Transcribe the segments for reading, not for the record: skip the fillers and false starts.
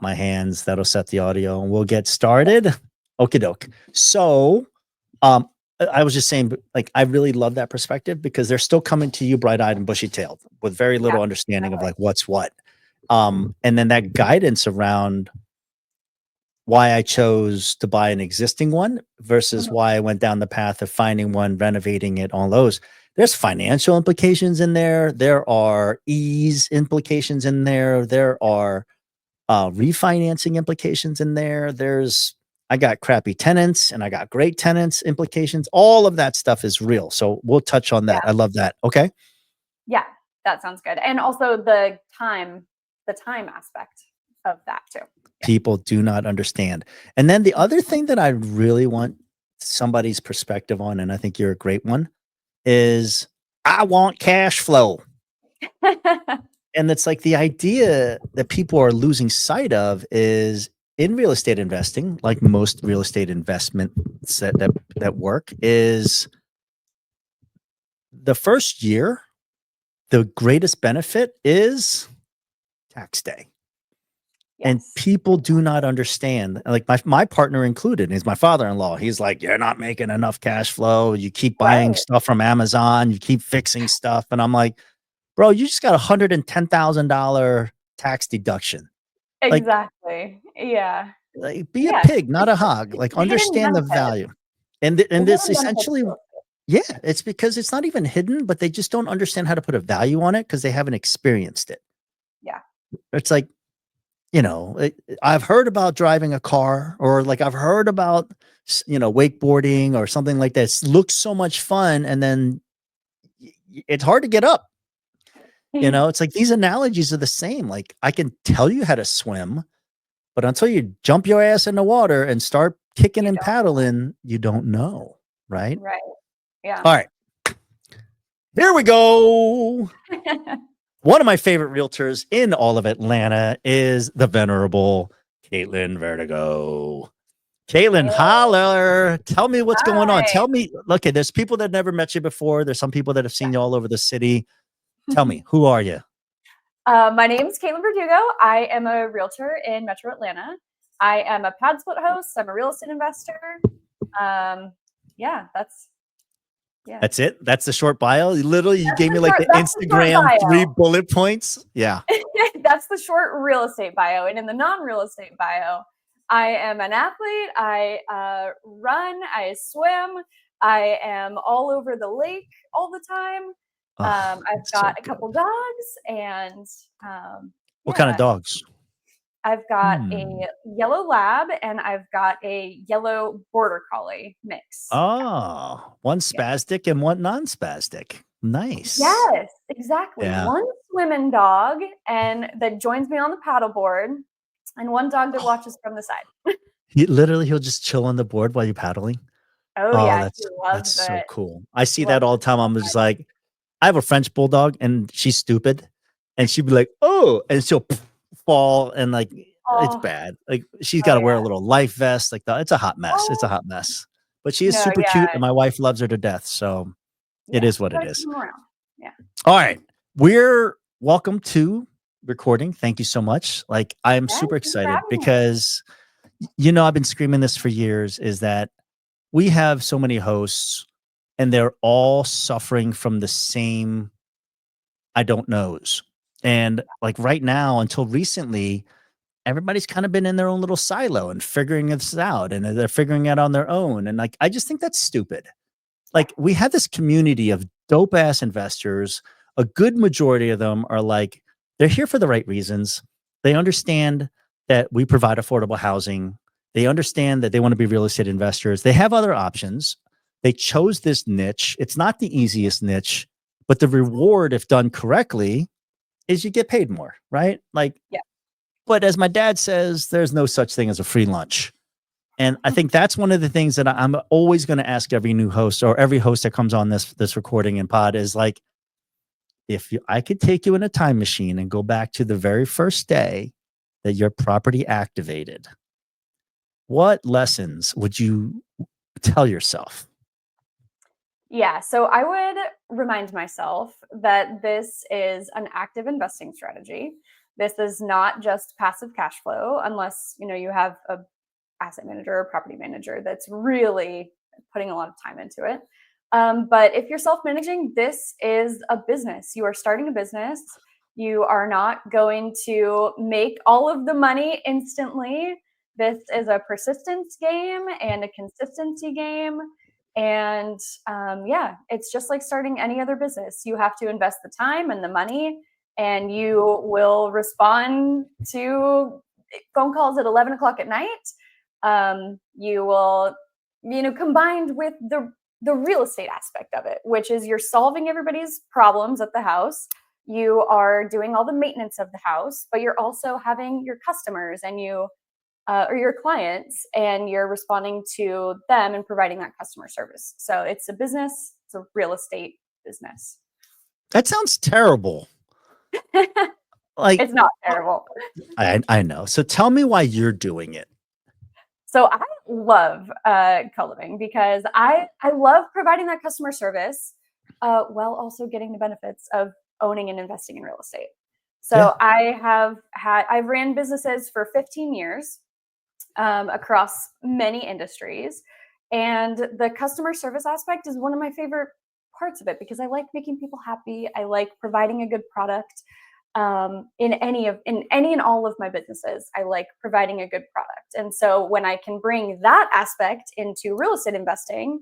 my hands. That'll set the audio and we'll get started. Okie doke. So, I was just saying, like, I really love that perspective because they're still coming to you bright-eyed and bushy-tailed with very little understanding of like what's what. And then that guidance around why I chose to buy an existing one versus why I went down the path of finding one, renovating it, all those. There's financial implications in there. There are ease implications in there. There are refinancing implications in there. I got crappy tenants and I got great tenants implications. All of that stuff is real. So we'll touch on that. I love that. Okay. Yeah, that sounds good. And also the time aspect of that too. People do not understand. And then the other thing that I really want somebody's perspective on, and I think you're a great one, is I want cash flow. And it's like the idea that people are losing sight of is in real estate investing, like most real estate investments that work, is the first year, the greatest benefit is tax day. And people do not understand, like my partner included is my father-in-law. He's like, you're not making enough cash flow. You keep buying stuff from Amazon. You keep fixing stuff. And I'm like, bro, you just got $110,000 tax deduction. Exactly. Yeah. Like, be a pig, not a hog. Like, understand the value. And this essentially, it's because it's not even hidden, but they just don't understand how to put a value on it because they haven't experienced it. Yeah. It's like, you know, I've heard about driving a car, or like I've heard about, you know, wakeboarding or something like that. It looks so much fun. And then it's hard to get up. You know, it's like these analogies are the same. Like, I can tell you how to swim, but until you jump your ass in the water and start kicking and paddling, you don't know. Right. Right. Yeah. All right. Here we go. One of my favorite realtors in all of Atlanta is the venerable Caitlin Verdugo. Caitlin, holler. Tell me what's going on. Tell me, look, there's people that never met you before. There's some people that have seen you all over the city. Tell me, who are you? My name is Caitlin Verdugo. I am a realtor in Metro Atlanta. I am a PadSplit host. I'm a real estate investor. That's it. That's the short bio. Literally, you gave me like the Instagram 3 bullet points. Yeah. That's the short real estate bio. And in the non-real estate bio, I am an athlete. I run, I swim. I am all over the lake all the time. I've got a couple dogs and what kind of dogs? I've got a yellow lab and I've got a yellow border collie mix. Oh, one spastic and one non-spastic. Nice. Yes, exactly. Yeah. One swimming dog and that joins me on the paddleboard, and one dog that watches from the side. He'll just chill on the board while you're paddling. Oh yeah, that's so cool. I see that all the time. I'm just like, I have a French bulldog and she's stupid, and she'd be like, oh, and she'll fall, and like it's bad. Like, she's got to wear a little life vest. Like, it's a hot mess. It's a hot mess. But she is super cute, and my wife loves her to death. So it is what it is. Yeah. All right, welcome to recording. Thank you so much. Like, I'm super excited because, you know, I've been screaming this for years, is that we have so many hosts and they're all suffering from the same I don't knows. And like right now, until recently, everybody's kind of been in their own little silo and figuring this out, and they're figuring it on their own. And like, I just think that's stupid. Like, we have this community of dope ass investors. A good majority of them are like, they're here for the right reasons. They understand that we provide affordable housing. They understand that they want to be real estate investors. They have other options. They chose this niche. It's not the easiest niche, but the reward, if done correctly, is you get paid more, right? Like, but as my dad says, there's no such thing as a free lunch. And I think that's one of the things that I'm always going to ask every new host, or every host that comes on this recording and pod, is like, I could take you in a time machine and go back to the very first day that your property activated, what lessons would you tell yourself? Yeah, so I would remind myself that this is an active investing strategy. This is not just passive cash flow, unless you have a asset manager or property manager that's really putting a lot of time into it. But if you're self-managing, this is a business. You are starting a business. You are not going to make all of the money instantly. This is a persistence game and a consistency game. And yeah, it's just like starting any other business. You have to invest the time and the money, and you will respond to phone calls at 11 o'clock at night. You will, combined with the real estate aspect of it, which is you're solving everybody's problems at the house. You are doing all the maintenance of the house, but you're also having your customers and or your clients, and you're responding to them and providing that customer service. So it's a business. It's a real estate business. That sounds terrible. Like, it's not terrible. I know. So tell me why you're doing it. So I love Coliving because I love providing that customer service while also getting the benefits of owning and investing in real estate. So yeah. I've ran businesses for 15 years across many industries. And the customer service aspect is one of my favorite parts of it because I like making people happy. I like providing a good product. In any and all of my businesses, I like providing a good product. And so when I can bring that aspect into real estate investing,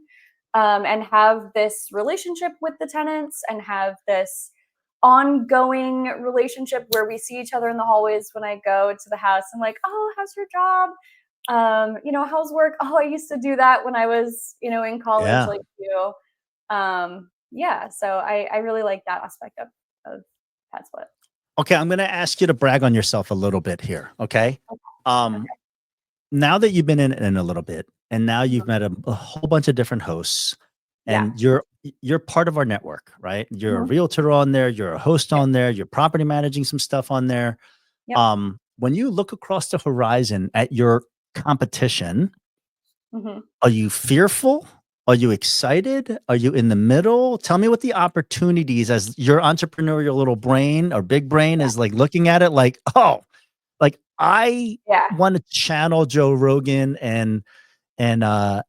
and have this relationship with the tenants and have this ongoing relationship where we see each other in the hallways when I go to the house, I'm like, oh, how's your job? How's work? Oh, I used to do that when I was, in college, like you. Yeah. So I really like that aspect of PadSplit. Okay, I'm going to ask you to brag on yourself a little bit here, okay? Okay. Now that you've been in a little bit, and now you've met a whole bunch of different hosts, and you're part of our network, right? You're a realtor on there, you're a host on there, you're property managing some stuff on there. When you look across the horizon at your competition, are you fearful? Are you excited? Are you in the middle? Tell me what the opportunities as your entrepreneurial little brain or big brain is like looking at it like, oh, like I want to channel Joe Rogan and the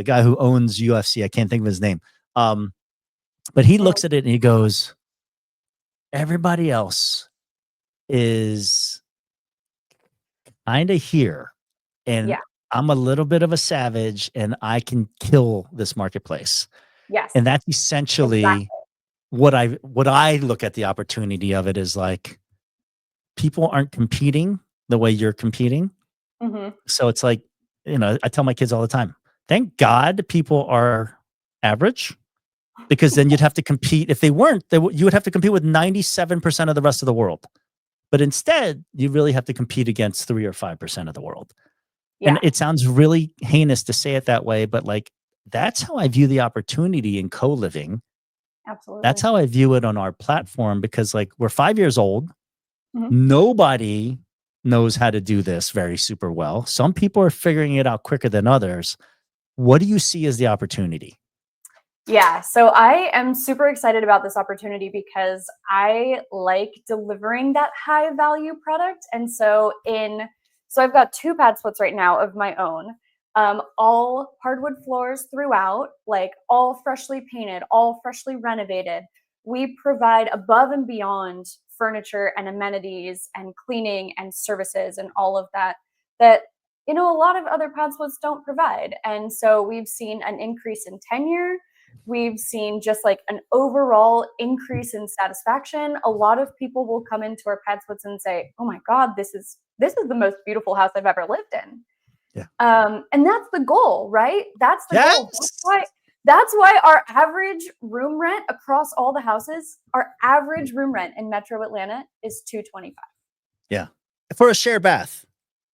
guy who owns UFC. I can't think of his name. But he looks at it and he goes, everybody else is kind of here. And I'm a little bit of a savage and I can kill this marketplace. Yes. And that's essentially what I look at the opportunity of it is like people aren't competing the way you're competing. So it's like, I tell my kids all the time, thank God people are average, because then you'd have to compete. If they weren't, you would have to compete with 97% of the rest of the world. But instead, you really have to compete against 3 or 5% of the world. And it sounds really heinous to say it that way, but like, that's how I view the opportunity in co-living. Absolutely. That's how I view it on our platform, because like we're 5 years old. Nobody knows how to do this very super well. Some people are figuring it out quicker than others. What do you see as the opportunity? Yeah, so I am super excited about this opportunity because I like delivering that high value product. And so I've got 2 PadSplits right now of my own, all hardwood floors throughout, like all freshly painted, all freshly renovated. We provide above and beyond furniture and amenities and cleaning and services and all of that a lot of other PadSplits don't provide. And so we've seen an increase in tenure. We've seen just like an overall increase in satisfaction. A lot of people will come into our PadSplits and say, oh my God, this is the most beautiful house I've ever lived in. Yeah. And that's the goal, right? That's the goal. That's why our average room rent across all the houses, our average room rent in Metro Atlanta is $225. Yeah. For a shared bath.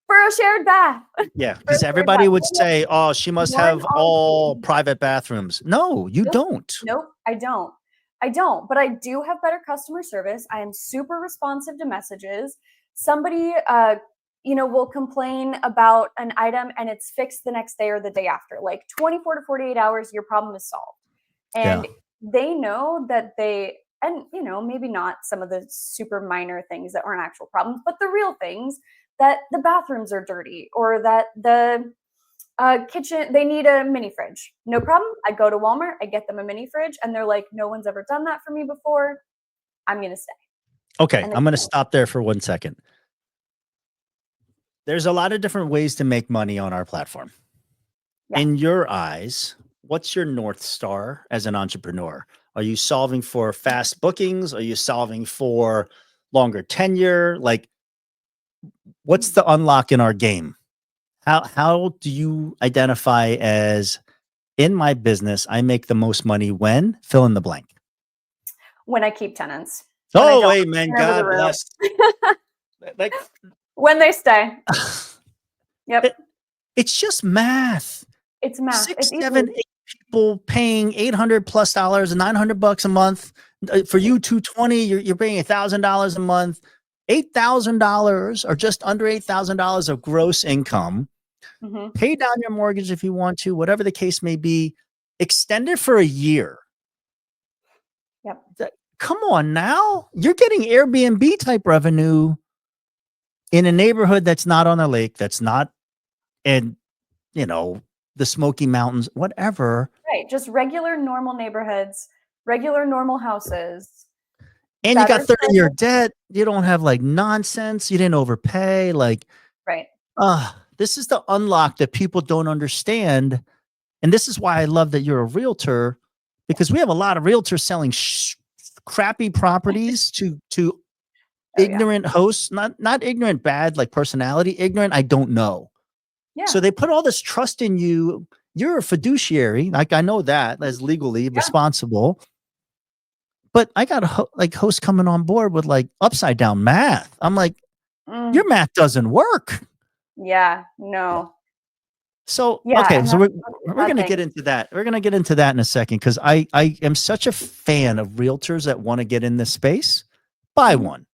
For a shared bath. Yeah, because everybody would say, oh, she must have all private bathrooms. No, you don't. Nope, I don't. But I do have better customer service. I am super responsive to messages. Somebody, will complain about an item and it's fixed the next day or the day after. Like 24 to 48 hours, your problem is solved. And they know that and maybe not some of the super minor things that aren't actual problems, but the real things, that the bathrooms are dirty, or that the kitchen, they need a mini fridge. No problem. I go to Walmart, I get them a mini fridge, and they're like, no one's ever done that for me before. I'm going to stay. Okay, I'm going to stop there for 1 second. There's a lot of different ways to make money on our platform. Yeah. In your eyes, what's your North Star as an entrepreneur? Are you solving for fast bookings? Are you solving for longer tenure? Like, what's the unlock in our game? How do you identify as, in my business, I make the most money when fill in the blank? When I keep tenants. Oh, amen. God bless. Like when they stay. Yep. It's just math. It's math. 6, 7, 8 people paying $800+ $900 a month. For you, $220. You're paying $1,000 a month. $8,000 or just under $8,000 of gross income. Pay down your mortgage if you want to, whatever the case may be. Extend it for a year. Yep. Come on now. You're getting Airbnb type revenue in a neighborhood that's not on a lake, that's not in, the Smoky Mountains, whatever. Right. Just regular, normal neighborhoods, regular, normal houses. And you got 30-year debt. You don't have like nonsense. You didn't overpay. Like, right. This is the unlock that people don't understand. And this is why I love that you're a realtor, because we have a lot of realtors selling crappy properties to ignorant hosts, not ignorant bad, like personality, ignorant, I don't know. Yeah. So they put all this trust in you. You're a fiduciary. Like, I know that as legally responsible. But I got hosts coming on board with like upside down math. I'm like, your math doesn't work. Yeah, no. So, okay, so we're going to get into that. We're going to get into that in a second, because I am such a fan of realtors that want to get in this space. Buy one.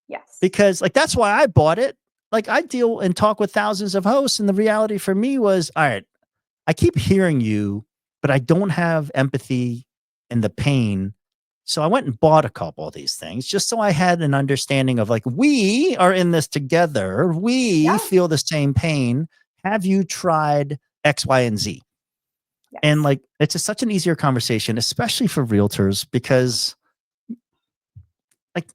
Yes. Because like, that's why I bought it. Like, I deal and talk with thousands of hosts. And the reality for me was, all right, I keep hearing you, but I don't have empathy and the pain. So I went and bought a couple of these things just so I had an understanding of like, we are in this together. We feel the same pain. Have you tried X, Y, and Z? Yes. And like, it's just such an easier conversation, especially for realtors, because like,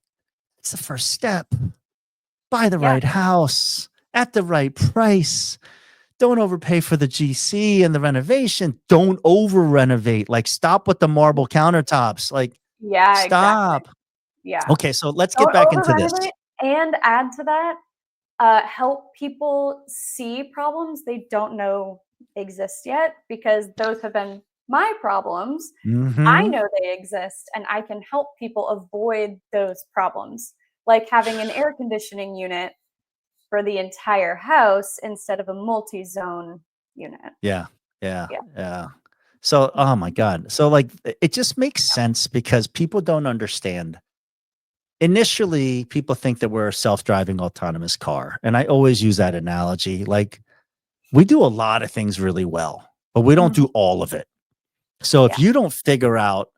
it's the first step. Buy the right house at the right price. Don't overpay for the GC and the renovation. Don't over renovate. Like, stop with the marble countertops. Like, stop. Exactly. Yeah. Okay, so let's get back into this. And add to that, help people see problems they don't know exist yet, because those have been my problems. I know they exist, and I can help people avoid those problems, like having an air conditioning unit for the entire house instead of a multi-zone unit. Yeah. So, oh my God. So like, it just makes sense, because people don't understand. Initially, people think that we're a self-driving autonomous car. And I always use that analogy. Like, we do a lot of things really well, but we don't do all of it. So if you don't figure out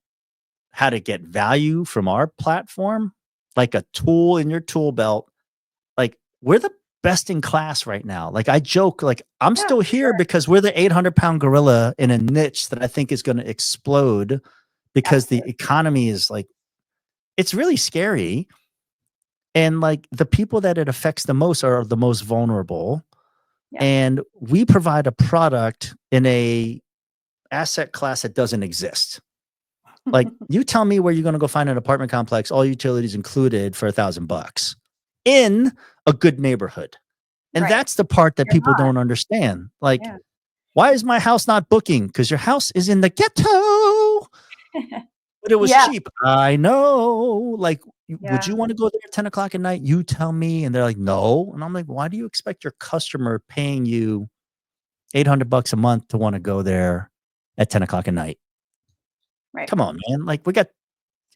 how to get value from our platform, like a tool in your tool belt, like, we're the best in class right now. Like, I joke, like, I'm still here because we're the 800-pound gorilla in a niche that I think is going to explode, because the economy is like, it's really scary. And like, the people that it affects the most are the most vulnerable. Yeah. And we provide a product in a asset class that doesn't exist. Like, you tell me where you're going to go find an apartment complex, all utilities included, for $1,000 in a good neighborhood. And that's the part that people don't understand. Like, why is my house not booking? Because your house is in the ghetto. But it was cheap. I know. Like, would you want to go there at 10 o'clock at night? You tell me. And they're like, no. And I'm like, why do you expect your customer paying you $800 a month to want to go there at 10 o'clock at night? Right. Come on, man. Like, we got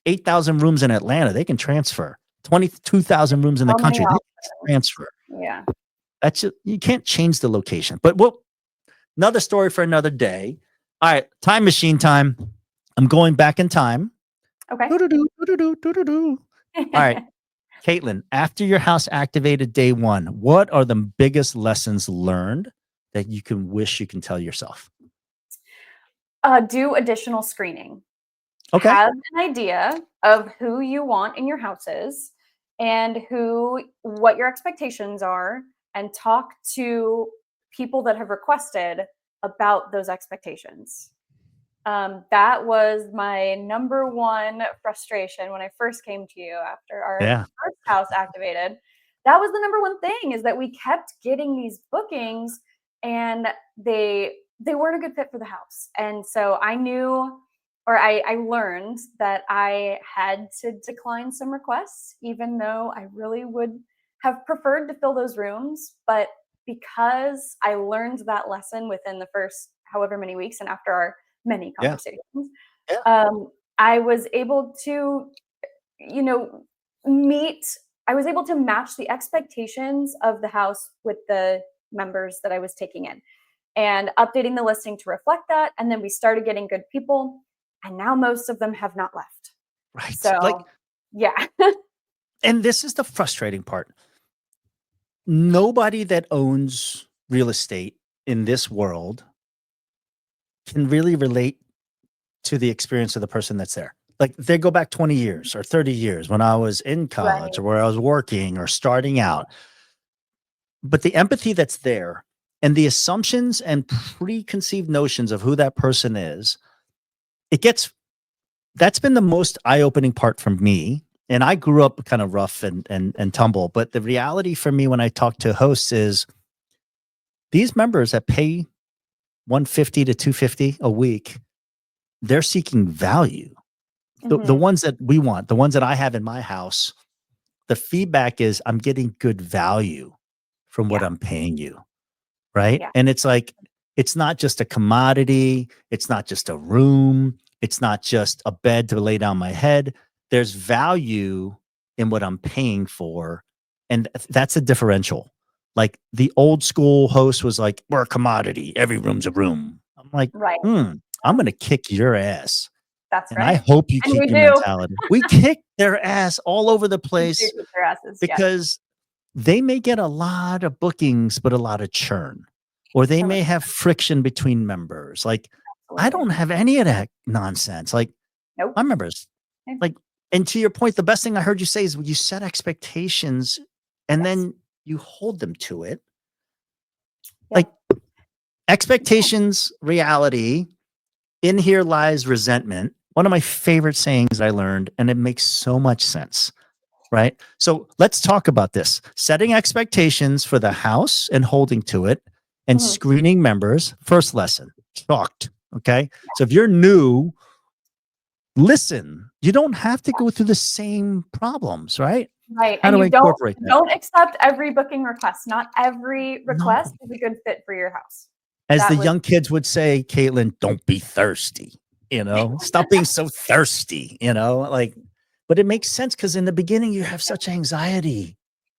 8,000 rooms in Atlanta. They can transfer. 22,000 rooms in the country. They can transfer. Yeah. That's just, you can't change the location. But another story for another day. All right. Time machine time. I'm going back in time. Okay. Doo-doo-doo, doo-doo-doo, doo-doo-doo. All right, Caitlin, after your house activated day one, what are the biggest lessons learned that you can wish you can tell yourself? Do additional screening. Okay. Have an idea of who you want in your houses and what your expectations are, and talk to people that have requested about those expectations. That was my number one frustration when I first came to you after our Yeah. first house activated. That was the number one thing, is that we kept getting these bookings and they weren't a good fit for the house. And so I knew, or I learned that I had to decline some requests, even though I really would have preferred to fill those rooms. But because I learned that lesson within the first however many weeks and after our many Yeah. conversations, Yeah. I was able to, you know, meet, I was able to match the expectations of the house with the members that I was taking in, and updating the listing to reflect that. And then we started getting good people, and now most of them have not left. Right. Like, So, yeah. and this is the frustrating part. Nobody that owns real estate in this world can really relate to the experience of the person that's there. Like, they go back 20 years or 30 years when I was in college Right. or where I was working or starting out. But the empathy that's there and the assumptions and preconceived notions of who that person is, that's been the most eye-opening part for me. And I grew up kind of rough and tumble. But the reality for me when I talk to hosts is these members that pay 150 to 250 a week, they're seeking value. The Mhm. ones that we want, the ones that I have in my house, the feedback is I'm getting good value from what Yeah. I'm paying you. Right. Yeah. And it's like, it's not just a commodity. It's not just a room. It's not just a bed to lay down my head. There's value in what I'm paying for. And that's a differential. Like the old school host was like, we're a commodity. Every room's a room. I'm like, Right. I'm going to kick your ass. That's And I right. hope you And we keep your do. mentality. We kick their ass all over the We do place kick their asses. Yes. because they may get a lot of bookings, but a lot of churn, or they So much. may have friction between members. Like, I Absolutely. don't have any of that nonsense. Like, Nope. my members, Okay. like, and to your point, the best thing I heard you say is when you set expectations and Yes. then you hold them to it. Yeah. Like, expectations, reality, in here lies resentment. One of my favorite sayings I learned, and it makes so much sense. Right. So let's talk about this setting expectations for the house and holding to it, and Mhm. screening members. First lesson, talked. Okay. So if you're new, listen, you don't have to go through the same problems. Right. Right, How and do I you don't incorporate that? don't accept every booking request. Not every No. request is a good fit for your house. As the That was young kids would say, Caitlin, don't be thirsty. Stop being so thirsty, like, but it makes sense because in the beginning you have such anxiety.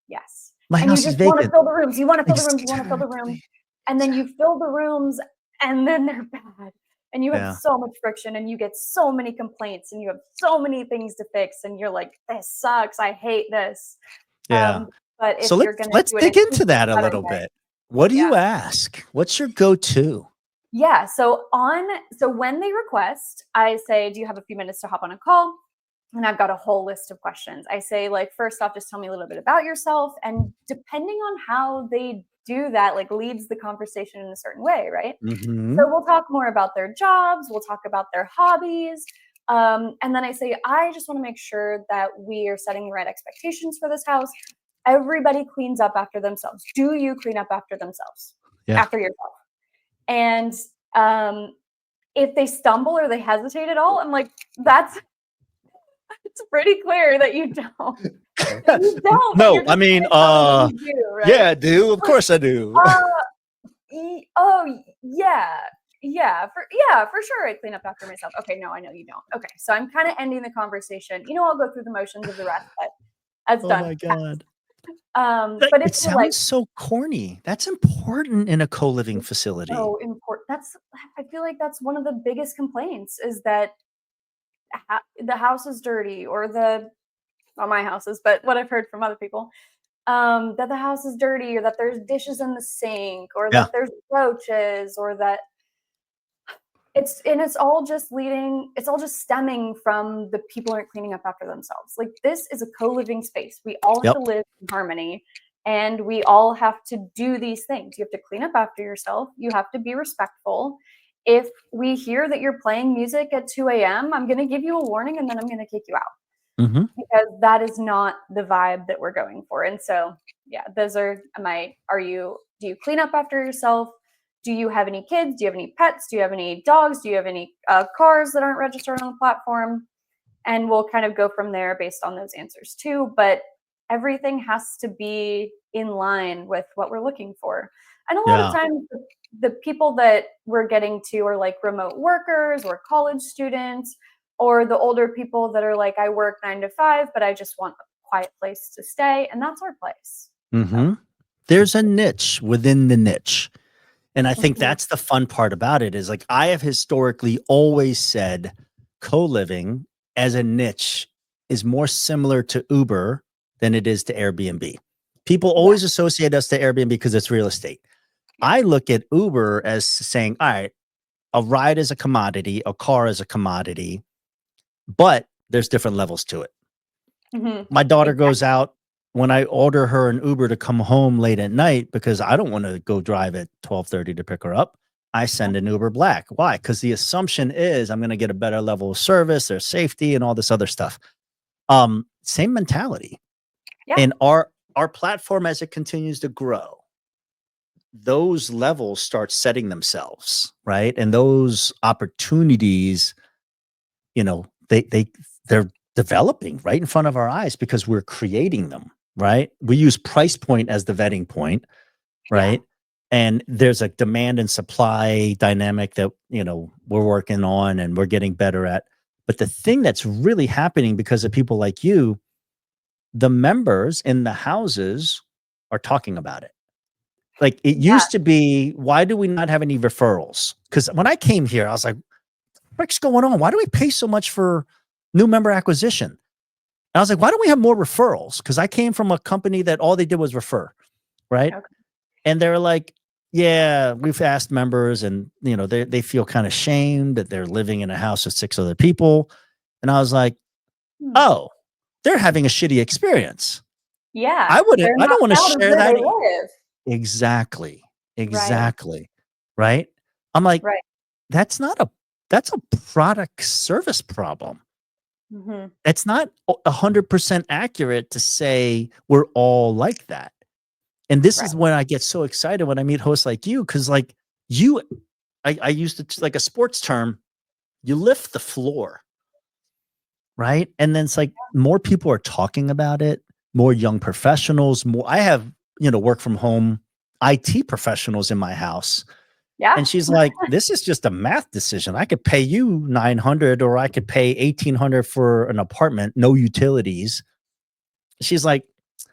yes, My and you house is just wanna vacant. fill the rooms, you wanna fill the rooms, you wanna fill the rooms, Exactly. and then you fill the rooms, and then they're bad, and you have Yeah. so much friction, and you get so many complaints, and you have so many things to fix, and you're like, "This sucks, I hate this." Yeah. But if So let's you're gonna let's do it in dig a into cookie that a cutter little way. bit. What do Yeah. you ask? What's your go-to? Yeah, so when they request, I say, "Do you have a few minutes to hop on a call?" And I've got a whole list of questions. I say, like, first off, just tell me a little bit about yourself. And depending on how they do that, like, leads the conversation in a certain way, right? Mhm. So we'll talk more about their jobs, we'll talk about their hobbies. And then I say, I just want to make sure that we are setting the right expectations for this house. Everybody cleans up after themselves. Do you clean up after themselves, Yeah. after yourself? And um, if they stumble or they hesitate at all, I'm like, that's it's pretty clear that you don't. That you don't, but No, you're I just mean, gonna tell me that you do, yeah, right? I do. Of Like, course I do. uh, yeah, yeah, for sure, I clean up after myself. Okay, no, I know you don't. Okay, so I'm kind of ending the conversation. I'll go through the motions of the rest, but that's Oh done. my god. Like, But if it you're like, sounds so corny. That's important in a co-living it's facility. so important. I feel like that's one of the biggest complaints is that the house is dirty, or not my houses, but what I've heard from other people, that the house is dirty, or that there's dishes in the sink, or Yeah. that there's roaches, or that it's all just stemming from the people aren't cleaning up after themselves. Like, this is a co-living space. We all have Yep. to live in harmony, and we all have to do these things. You have to clean up after yourself. You have to be respectful. If we hear that you're playing music at 2 a.m., I'm going to give you a warning, and then I'm going to kick you out, Mm-hmm. because that is not the vibe that we're going for. And so, yeah, do you clean up after yourself? Do you have any kids? Do you have any pets? Do you have any dogs? Do you have any cars that aren't registered on the platform? And we'll kind of go from there based on those answers too. But everything has to be in line with what we're looking for. And a lot of times, the people that we're getting to are like remote workers or college students, or the older people that are like, I work 9 to 5, but I just want a quiet place to stay. And that's our place. Mm-hmm. There's a niche within the niche. And I think Mhm. that's the fun part about it, is like, I have historically always said co-living as a niche is more similar to Uber than it is to Airbnb. People always associate us to Airbnb because it's real estate. I look at Uber as saying, all right, a ride is a commodity, a car is a commodity, but there's different levels to it. Mhm. My daughter Exactly. goes out, when I order her an Uber to come home late at night, because I don't want to go drive at 12:30 to pick her up, I send an Uber Black. Why? Because the assumption is I'm going to get a better level of service, there's safety, and all this other stuff. Same mentality. Yeah. And our platform, as it continues to grow, those levels start setting themselves, right? And those opportunities, they're developing right in front of our eyes because we're creating them, right? We use price point as the vetting point, right? Yeah. And there's a demand and supply dynamic that, we're working on and we're getting better at. But the thing that's really happening because of people like you, the members in the houses are talking about it. Like, it Yeah. used to be, why do we not have any referrals? Because when I came here, I was like, what's going on? Why do we pay so much for new member acquisition? And I was like, why don't we have more referrals? Because I came from a company that all they did was refer, right? Okay. And they're like, yeah, we've asked members, and they feel kind of shamed that they're living in a house with 6 other people. And I was like, Hmm. oh, they're having a shitty experience. Yeah. I They're don't not want to proud of share where that. they live. Exactly. Right. Exactly. Right. I'm like, Right. that's a product service problem. Mhm. It's not 100% accurate to say we're all like that. And this Right. is when I get so excited when I meet hosts like you, because like you, I used to, like a sports term, you lift the floor, right? And then it's like more people are talking about it, more young professionals, more. I have, work from home IT professionals in my house. Yeah. And she's like, this is just a math decision. I could pay you 900, or I could pay 1,800 for an apartment, no utilities. She's like,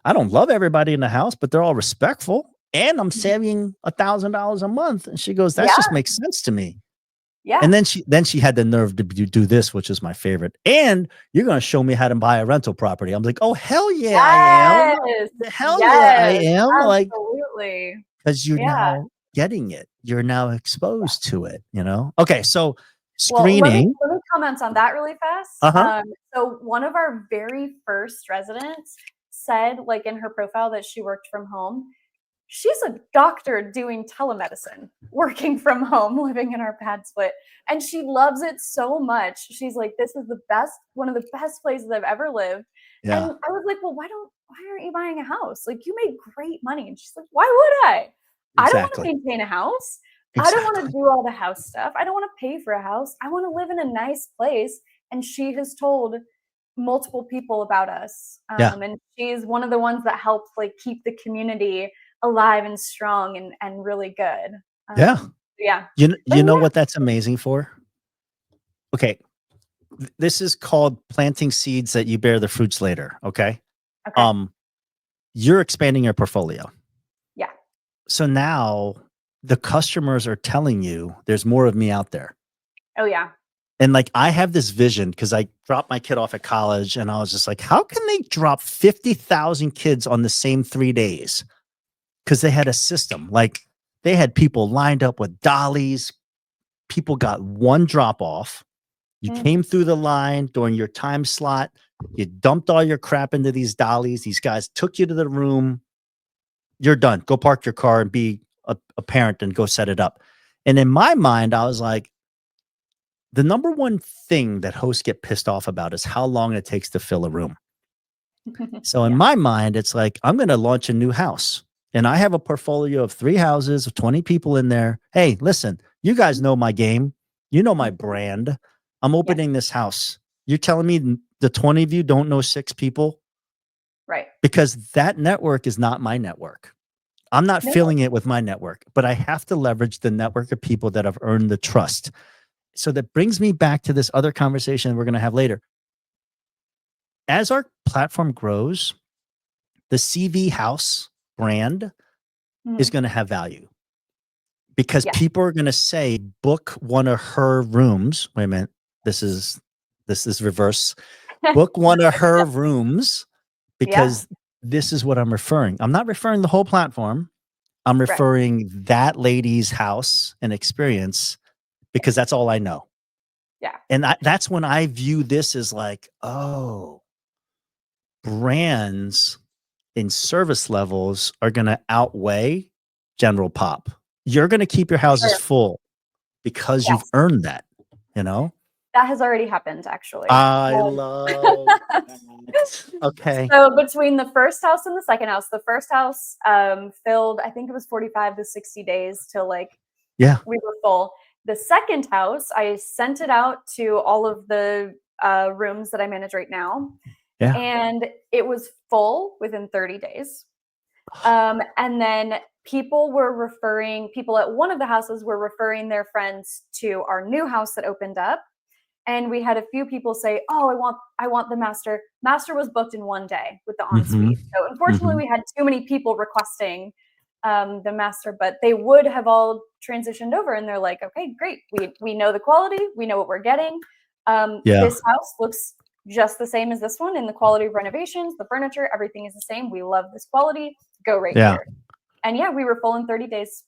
I don't love everybody in the house, but they're all respectful. And I'm saving $1,000 a month. And she goes, that Yeah. just makes sense to me. Yeah. And then she had the nerve to do this, which is my favorite. And you're going to show me how to buy a rental property. I'm like, oh, hell yeah, I am. Yes. Hell yeah, I Yes. am. Like, Absolutely. because you're Yeah. now getting it. You're now exposed to it. Okay, so Well, screening. let me comment on that really fast. Uh-huh. So one of our very first residents said, like, in her profile, that she worked from home. She's a doctor doing telemedicine, working from home, living in our PadSplit, and she loves it so much. She's like, "This is one of the best places I've ever lived." And Yeah, I was like, "Well, why aren't you buying a house? Like, you make great money." And she's like, "Why would I? I don't want to exactly. maintain a house. I don't want to Exactly. do all the house stuff. I don't want to pay for a house. I want to live in a nice place." And she has told multiple people about us. Yeah. And she's one of the ones that helped, like, keep the community alive and strong and really good. Yeah. Yeah. But You know yeah. what that's amazing for? Okay. This is called planting seeds that you bear the fruits later. Okay. Okay. Um, you're expanding your portfolio. Yeah. So now the customers are telling you there's more of me out there. Oh, yeah. And like, I have this vision because I dropped my kid off at college and I was just like, how can they drop 50,000 kids on the same 3 days? Because they had a system. Like, they had people lined up with dollies. People got one drop off. You came through the line during your time slot. You dumped all your crap into these dollies. These guys took you to the room. You're done. Go park your car and be a parent and go set it up. And in my mind, I was like, the number one thing that hosts get pissed off about is how long it takes to fill a room. So in my mind, it's like, I'm going to launch a new house and I have a portfolio of 3 houses of 20 people in there. Hey, listen, you guys know my game. You know my brand. I'm opening this house. You're telling me the 20 of you don't know 6 people? Right. Because that network is not my network. I'm not filling it with my network, but I have to leverage the network of people that have earned the trust. So that brings me back to this other conversation we're going to have later. As our platform grows, the CV House brand is going to have value because people are going to say, book one of her rooms. Wait a minute. This is reverse. Book one of her rooms because this is what I'm referring. I'm not referring the whole platform. I'm referring that lady's house and experience because that's all I know. Yeah. And that's when I view this as like, oh, brands in service levels are going to outweigh general pop. You're going to keep your houses full because you've earned that, you know? That has already happened, actually. I love that. Okay. So between the first house and the second house, the first house filled, I think it was 45 to 60 days till like we were full. The second house, I sent it out to all of the rooms that I manage right now. Yeah. And it was full within 30 days. And then people at one of the houses were referring their friends to our new house that opened up. And we had a few people say, oh, I want the master. Master was booked in 1 day with the ensuite. So unfortunately, we had too many people requesting the master, but they would have all transitioned over. And they're like, okay, great. We know the quality. We know what we're getting. This house looks just the same as this one in the quality of renovations, the furniture, everything is the same. We love this quality. Go right here. And we were full in 30 days.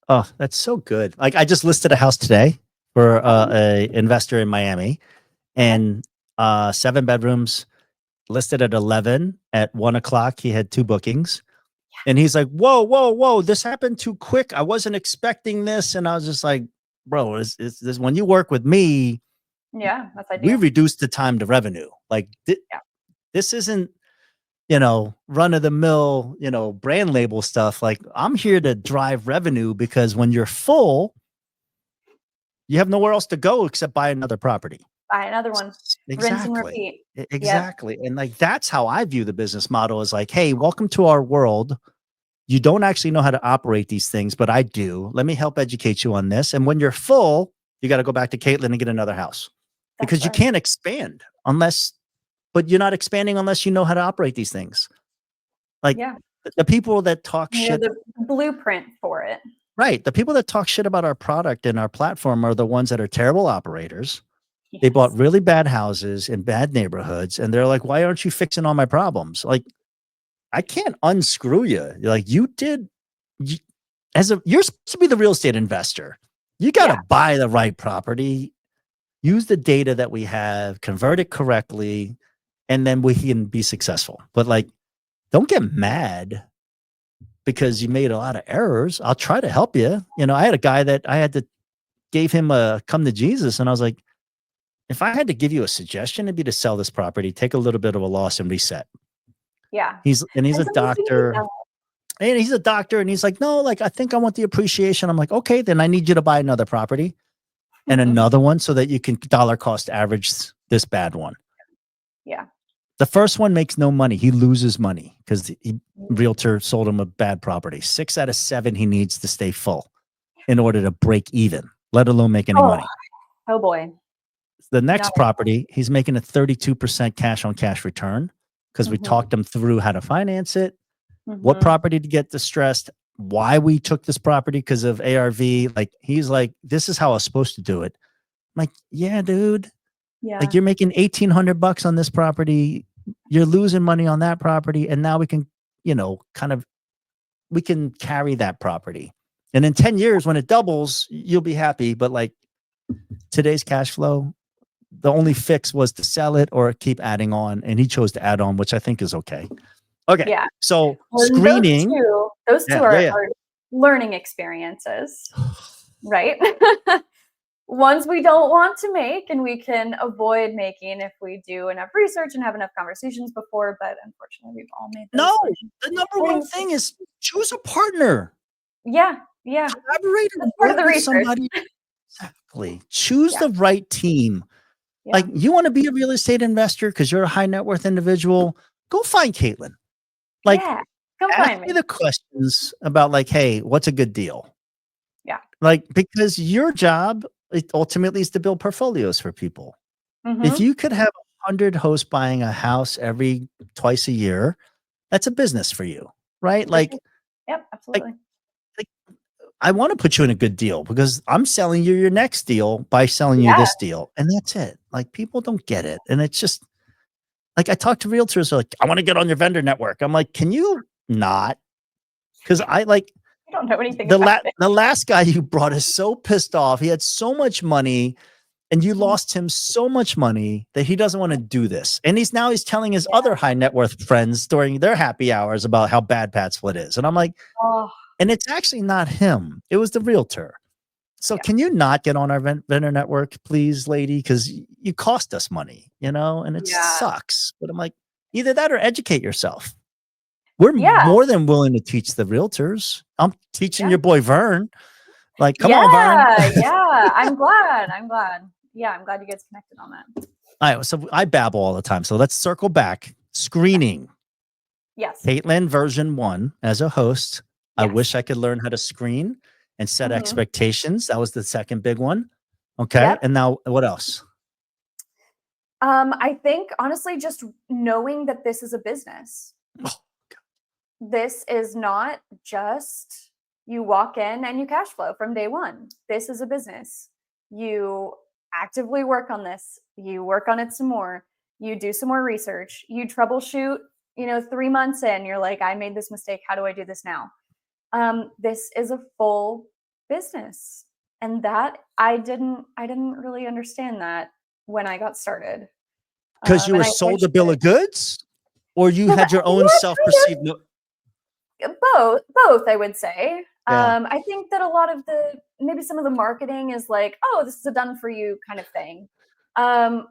Oh, that's so good. Like, I just listed a house today for a investor in Miami, and 7 bedrooms, listed at 11. At 1 o'clock, he had 2 bookings. And he's like, whoa, this happened too quick. I wasn't expecting this. And I was just like, bro, is this when you work with me? Yeah, that's ideal. We reduced the time to revenue. Like, this isn't, run of the mill, brand label stuff. Like, I'm here to drive revenue because when you're full, you have nowhere else to go except buy another property. Buy another one. Rinse and repeat. Exactly. And like, that's how I view the business model is like, hey, welcome to our world. You don't actually know how to operate these things, but I do. Let me help educate you on this. And when you're full, you got to go back to Caitlin and get another house because you can't expand but you're not expanding unless you know how to operate these things. Like the people that talk shit. The blueprint for it. Right. The people that talk shit about our product and our platform are the ones that are terrible operators. They bought really bad houses in bad neighborhoods. And they're like, why aren't you fixing all my problems? Like, I can't unscrew you. Like, you're supposed to be the real estate investor. You got to buy the right property, use the data that we have, convert it correctly, and then we can be successful. But like, don't get mad because you made a lot of errors. I'll try to help you. I had a guy that I had to gave him a come to Jesus. And I was like, if I had to give you a suggestion, it'd be to sell this property, take a little bit of a loss and reset. Yeah. He's a doctor. And he's a doctor. And he's like, no, like, I think I want the appreciation. I'm like, okay, then I need you to buy another property and another one so that you can dollar cost average this bad one. Yeah. The first one makes no money. He loses money because the realtor sold him a bad property. 6 out of 7, he needs to stay full in order to break even, let alone make any money. Oh boy. The next property, he's making a 32% cash on cash return because we talked him through how to finance it, what property to get distressed, why we took this property because of ARV. Like, he's like, this is how I was supposed to do it. like, yeah, dude. Yeah. Like you're making $1,800 on this property. You're losing money on that property. And now we can, we can carry that property. And in 10 years, when it doubles, you'll be happy. But like today's cash flow, the only fix was to sell it or keep adding on. And he chose to add on, which I think is okay. Okay. Yeah. So Well, screening. those two are learning experiences, right? Ones we don't want to make and we can avoid making if we do enough research and have enough conversations before. But unfortunately, we've all made those. No, the number one thing is choose a partner. Yeah. Yeah. Collaborate and work with somebody. Exactly. Choose the right team. Yeah. Like you want to be a real estate investor because you're a high net worth individual, go find Caitlin. Like, come ask find me the questions about like, hey, what's a good deal? Yeah. Like, because your job ultimately is to build portfolios for people. If you could have 100 hosts buying a house twice a year, that's a business for you, right? Like, yep, absolutely. Like I want to put you in a good deal because I'm selling you your next deal by selling you this deal. And that's it. Like people don't get it. And it's just like, I talk to realtors like, I want to get on your vendor network. I'm like, can you not? Because I don't know anything the last guy you brought is so pissed off. He had so much money and you lost him so much money that he doesn't want to do this. And he's telling his other high net worth friends during their happy hours about how bad PadSplit is. And I'm like, and it's actually not him. It was the realtor. So can you not get on our vendor network, please, lady? Because you cost us money, and it sucks. But I'm like, either that or educate yourself. We're more than willing to teach the realtors. I'm teaching your boy Vern. Like, come on, Vern. Yeah, I'm glad. Yeah, I'm glad you guys connected on that. All right, so I babble all the time. So let's circle back. Screening. Yes. Caitlin version 1 as a host. I wish I could learn how to screen and set expectations. That was the second big one. Okay. Yep. And now what else? I think honestly, just knowing that this is a business. This is not just you walk in and you cash flow from day one. This is a business. You actively work on this. You work on it some more. You do some more research. You troubleshoot, 3 months in, you're like, I made this mistake. How do I do this now? This is a full business. And that I didn't really understand that when I got started. Because you were sold a bill of goods or you had your own self-perceived. Both, I would say. I think that a lot of maybe some of the marketing is like, oh, this is a done for you kind of thing.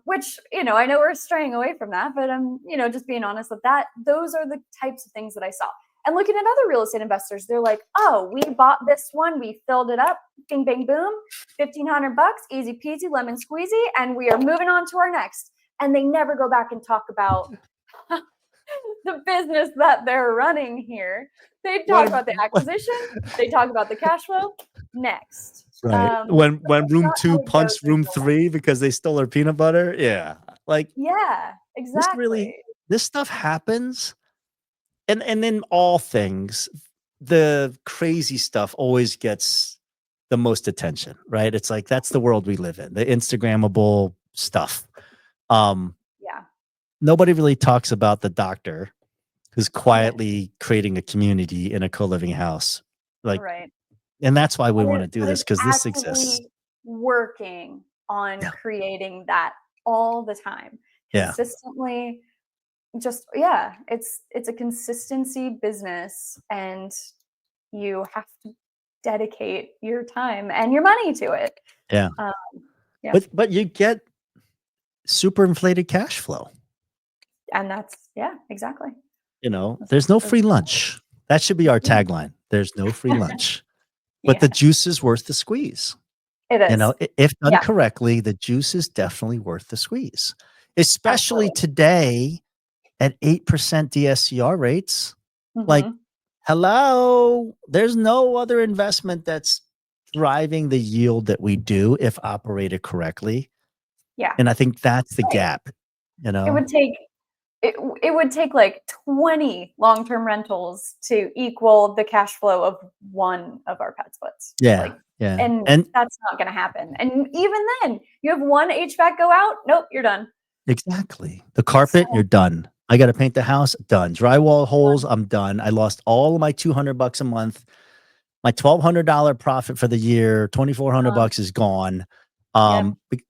Which, I know we're straying away from that, but I'm, just being honest with that. Those are the types of things that I saw. And looking at other real estate investors, they're like, oh, we bought this one, we filled it up, bing, bang, boom, $1,500, easy peasy, lemon squeezy, and we are moving on to our next. And they never go back and talk about the business that they're running here. They talk about the acquisition, they talk about the cash flow. Next. Right. When room 2 punched room 3 because they stole her peanut butter. Yeah. Like, yeah, exactly. This stuff happens. And in all things, the crazy stuff always gets the most attention, right? It's like, that's the world we live in, the Instagrammable stuff. Nobody really talks about the doctor who's quietly creating a community in a co-living house. Like, and that's why we want to do this, because this exists. Working on creating that all the time, consistently. Just it's a consistency business, and you have to dedicate your time and your money to it. But you get super inflated cash flow, and that's exactly. There's no free lunch. That should be our tagline. There's no free lunch, but the juice is worth the squeeze. It is. If done correctly, the juice is definitely worth the squeeze, especially today. At 8% DSCR rates, like, hello, there's no other investment that's driving the yield that we do if operated correctly. Yeah. And I think that's the gap, It would take like 20 long-term rentals to equal the cash flow of one of our PadSplits. Yeah. Yeah. And And that's not going to happen. And even then, you have one HVAC go out, nope, you're done. exactly. The carpet, So you're done. I got to paint the house, done. Drywall holes, I'm done. I lost all of my $200 a month. My $1,200 profit for the year, $2,400 is gone. yeah, Be-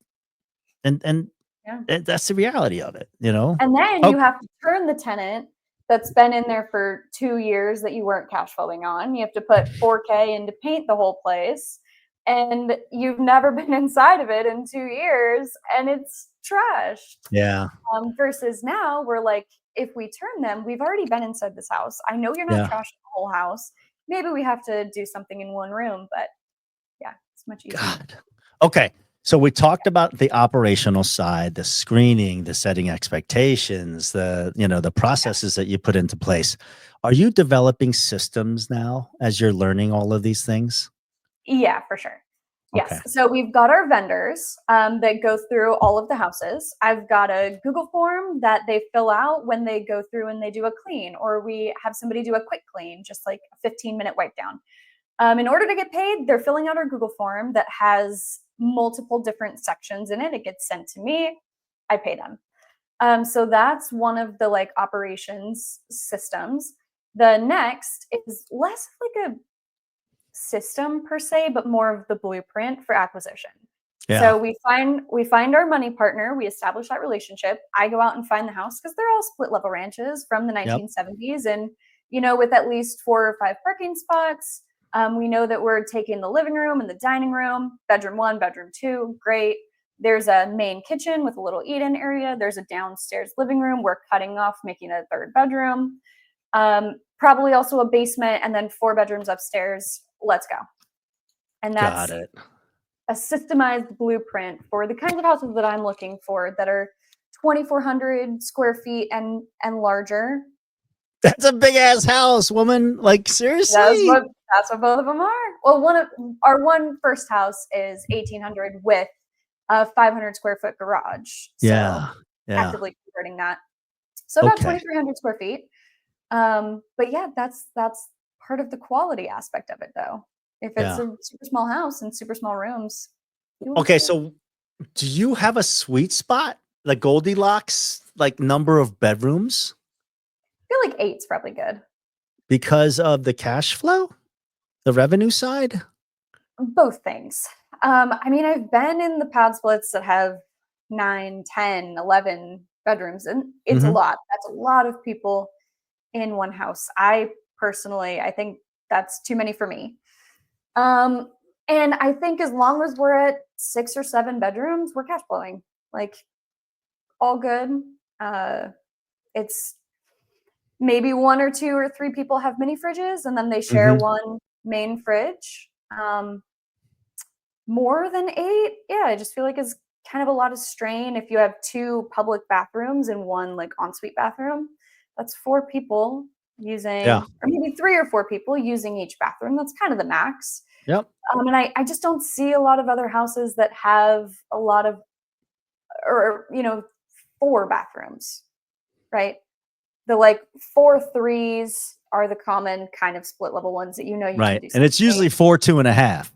and yeah. that's the reality of it, you know? And then Oh, you have to turn the tenant that's been in there for 2 years that you weren't cash flowing on. You have to put 4K in to paint the whole place, and you've never been inside of it in 2 years, and it's trashed. yeah. Versus now, we're like, if we turn them, we've already been inside this house. I know you're not Yeah. trashing the whole house. Maybe we have to do something in one room, but yeah, it's much easier. God. Okay. So we talked about the operational side, the screening, the setting expectations, the processes that you put into place. Are you developing systems now as you're learning all of these things? Yeah, for sure. Okay. Yes. So we've got our vendors that go through all of the houses. I've got a Google form that they fill out when they go through and they do a clean, or we have somebody do a quick clean, just like a 15-minute wipe down. In order to get paid, they're filling out our Google form that has multiple different sections in it. It gets sent to me. I pay them. So that's one of the like operations systems. The next is less like a system per se, but more of the blueprint for acquisition. Yeah. So we find our money partner, we establish that relationship. I go out and find the house because they're all split level ranches from the Yep. 1970s, and with at least 4 or 5 parking spots. We know that we're taking the living room and the dining room, bedroom 1, bedroom 2, great. There's a main kitchen with a little eat-in area. There's a downstairs living room. We're cutting off, making a 3rd bedroom. Probably also a basement, and then 4 bedrooms upstairs. Let's go. And Got that's it. a systemized blueprint for the kinds of houses that I'm looking for that are 2,400 square feet and larger. That's a big ass house, woman. Like That's seriously? what that's what both of them are. Well, our first house is 1,800 with a 500 square foot garage. So Yeah. Yeah. actively converting that. So about Okay. 2,300 square feet. But yeah, that's part of the quality aspect of it, though. If it's Yeah. a super small house and super small rooms, you want to Okay. see it. So do you have a sweet spot? The Goldilocks, like number of bedrooms I feel like 8's probably good. because of the cash flow, the revenue side? Both things. I mean, I've been in the pad splits that have 9, 10, 11 bedrooms, and it's a Hmm. lot. That's a lot of people in one house. I think that's too many for me. Um, and I think as long as we're at 6 or 7 bedrooms, we're cash flowing. Like, all good. It's maybe 1 or 2 or 3 people have mini fridges, and then they share Hmm. one main fridge. More than 8, yeah, I just feel like it's kind of a lot of strain if you have 2 public bathrooms and 1, like, ensuite bathroom. That's 4 people Yeah. using, or maybe 3 or 4 people using each bathroom. That's kind of the max. Yep. And I just don't see a lot of other houses that have a lot of, or 4 bathrooms, right? The, like, 4 threes are the common kind of split level ones that you can Right. do And it's something. usually 4, 2.5.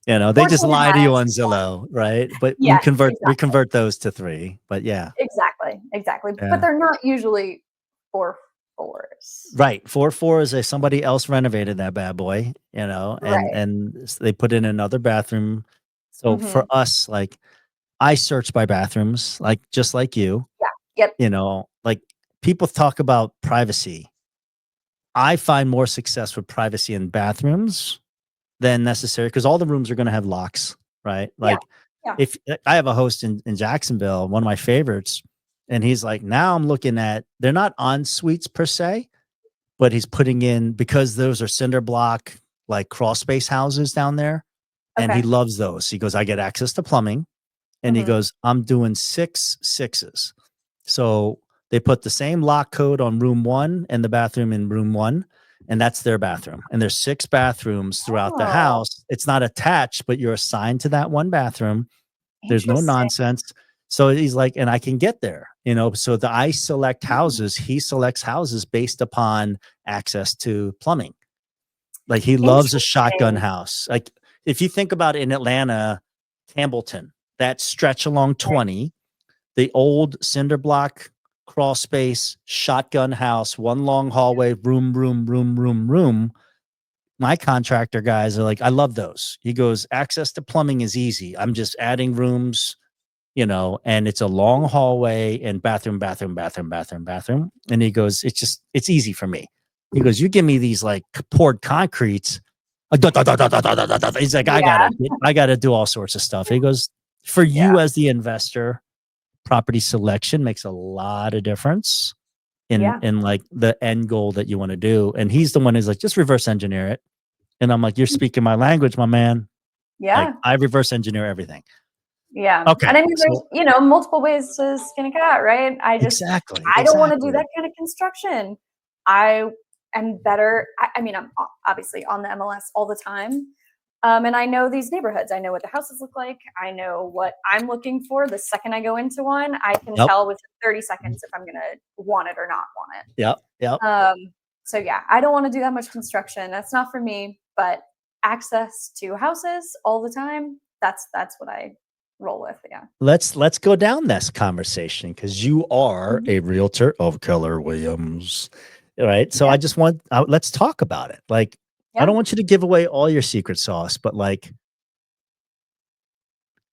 They 4, just 2 and a lie to half. you on Zillow, right? But we Yes, convert we exactly. convert those to 3. But yeah. Exactly, but Yeah. they're not usually 4 fours. Right. 4 is a somebody else renovated that bad boy, Right. they put in another bathroom. So for Mhm. us, like I search by bathrooms, like just like you, Yeah. Yep. like people talk about privacy. I find more success with privacy in bathrooms than necessary because all the rooms are going to have locks, right? Yeah. Like Yeah. if I have a host in Jacksonville, one of my favorites, and he's like, now I'm looking at, they're not en suites per se, but he's putting in, because those are cinder block, like crawl space houses down there. And he Okay. loves those. He goes, I get access to plumbing. And he Mhm. goes, I'm doing 6 sixes. So they put the same lock code on room 1 and the bathroom in room 1. And that's their bathroom. And there's 6 bathrooms throughout the Oh, house. It's not attached, but you're assigned to that one bathroom. There's no interesting. nonsense. So he's like, and I can get there, so I select Mm, houses. He selects houses based upon access to plumbing. Like he loves a shotgun interesting. house. Like if you think about it, in Atlanta, Campbellton, that stretch along 20, the old cinder block crawl space, shotgun house, one long hallway, room. My contractor guys are like, I love those. He goes, access to plumbing is easy. I'm just adding rooms, and it's a long hallway and bathroom. And he goes, it's easy for me. He goes, you give me these like poured concretes. He's like, I gotta do all sorts of stuff. He goes, for you as the investor, property selection makes a lot of difference in like the end goal that you want to do. And he's the one who's like, just reverse engineer it. And I'm like, you're speaking my language, my man. Yeah. Like, I reverse engineer everything. Yeah. Okay. And I mean, there's, multiple ways to skin a cat, right? I don't want to do that kind of construction. I am better. I mean, I'm obviously on the MLS all the time. And I know these neighborhoods. I know what the houses look like. I know what I'm looking for. The second I go into one, I can tell within 30 seconds if I'm going to want it or not want it. Yep. So yeah, I don't want to do that much construction. That's not for me, but access to houses all the time. That's what I roll with. Yeah. Let's go down this conversation, because you are a realtor of Keller Williams. Right. So I just want, let's talk about it. Like, I don't want you to give away all your secret sauce, but like,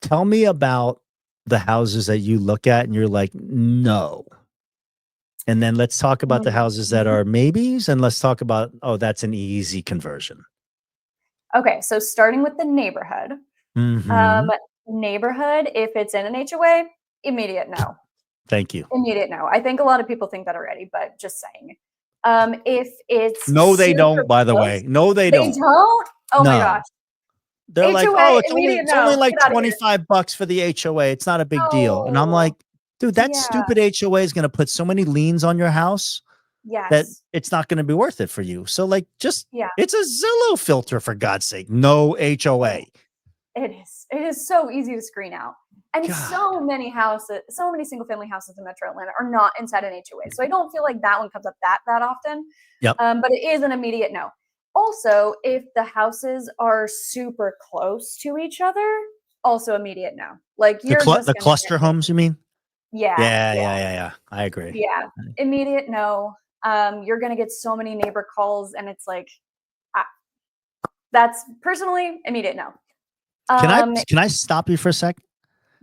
tell me about the houses that you look at and you're like, no. And then let's talk about the houses that are maybes, and let's talk about, oh, that's an easy conversion. Okay. So starting with the neighborhood, if it's in an HOA, immediate no. Thank you. Immediate no. I think a lot of people think that already, but just saying. If it's no, they don't, by the way. No, they don't. They don't? Oh my gosh. They're HOA, like, oh, it's only like $25 for the HOA. It's not a big deal. And I'm like, dude, that stupid HOA is going to put so many liens on your house that it's not going to be worth it for you. So like, it's a Zillow filter, for God's sake. No HOA. It is so easy to screen out. And so many single family houses in Metro Atlanta are not inside an HOA. So I don't feel like that one comes up that often. Yep. But it is an immediate no. Also, if the houses are super close to each other, also immediate no. Like the cluster homes, you mean? Yeah. I agree. Yeah. Immediate no. You're going to get so many neighbor calls, and it's like, that's personally immediate no. Can I stop you for a sec?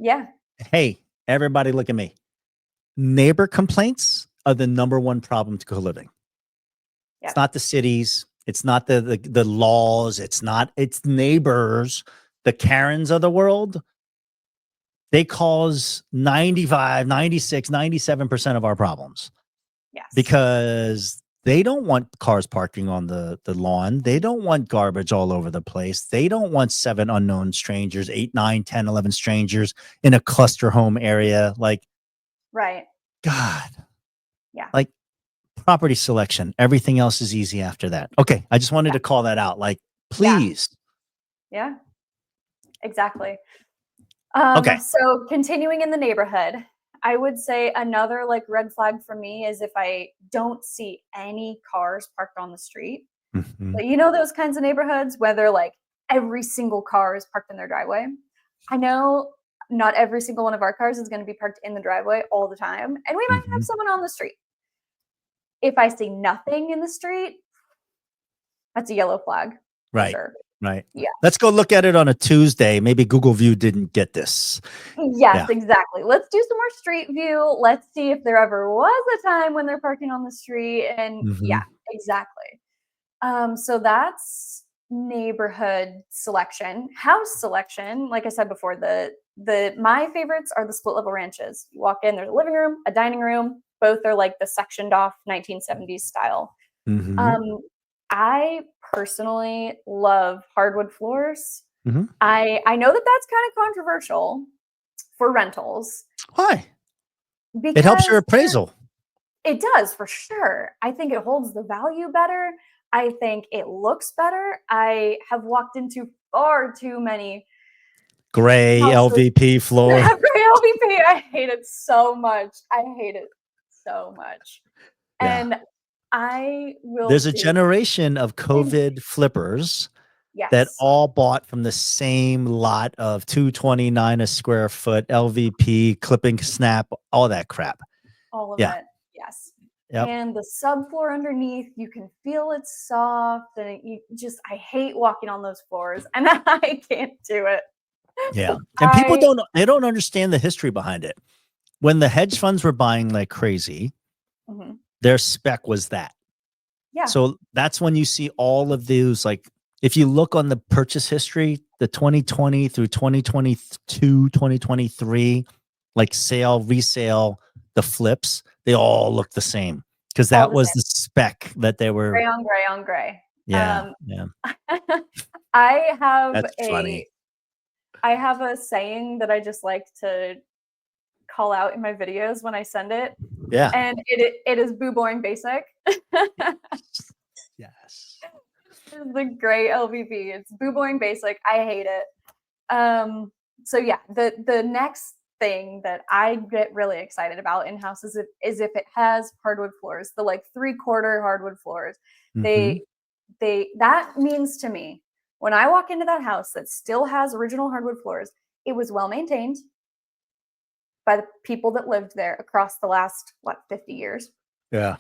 Yeah. Hey, everybody, look at me. Neighbor complaints are the number one problem to co-living. It's not the cities. It's not the laws. It's neighbors, the Karens of the world. They cause 95, 96, 97% of our problems. Yes. Because they don't want cars parking on the lawn. They don't want garbage all over the place. They don't want 7 unknown strangers, 8, 9, 10, 11 strangers in a cluster home area. Like, right. God. Yeah. Like, property selection. Everything else is easy after that. Okay. I just wanted to call that out. Like, please. Yeah. Exactly. Okay. So continuing in the neighborhood, I would say another like red flag for me is if I don't see any cars parked on the street. But those kinds of neighborhoods where they're like every single car is parked in their driveway. I know not every single one of our cars is going to be parked in the driveway all the time, and we might have someone on the street. If I see nothing in the street, that's a yellow flag. Right. Sure. Right. Yeah. Let's go look at it on a Tuesday. Maybe Google View didn't get this. Yes, exactly. Let's do some more street view. Let's see if there ever was a time when they're parking on the street. And yeah, exactly. So that's neighborhood selection. House selection, like I said before, my favorites are the split level ranches. You walk in, there's a living room, a dining room. Both are like the sectioned off 1970s style. I personally love hardwood floors. I know that that's kind of controversial for rentals. Why? Because it helps your appraisal. It does, for sure. I think it holds the value better. I think it looks better. I have walked into far too many gray LVP floor. Gray LVP. I hate it so much. And I will. There's a generation of COVID flippers that Yes. all bought from the same lot of 229 a square foot, LVP, clipping snap, all that crap. All of Yeah. it. Yes. Yep. And the subfloor underneath, you can feel it's soft, and I hate walking on those floors, and I can't do it. Yeah. And people I don't understand the history behind it. When the hedge funds were buying like crazy, Mhm. their spec was that. Yeah. So that's when you see all of those, like, if you look on the purchase history, the 2020 through 2022, 2023, like sale, resale, the flips, they all look the same because All that the was same. the spec that they were. Gray on gray on gray. Yeah. Yeah. I have That's a funny. I have a saying that I just like to call out in my videos when I send it, Yeah. and it is boo boring basic. Yes. The gray LVP. It's boo boring basic. I hate it. So yeah, the next thing that I get really excited about in house is if it has hardwood floors, the like 3/4 hardwood floors. Mm-hmm. They that means to me when I walk into that house that still has original hardwood floors, it was well maintained by the people that lived there across the last 50 years. Yeah.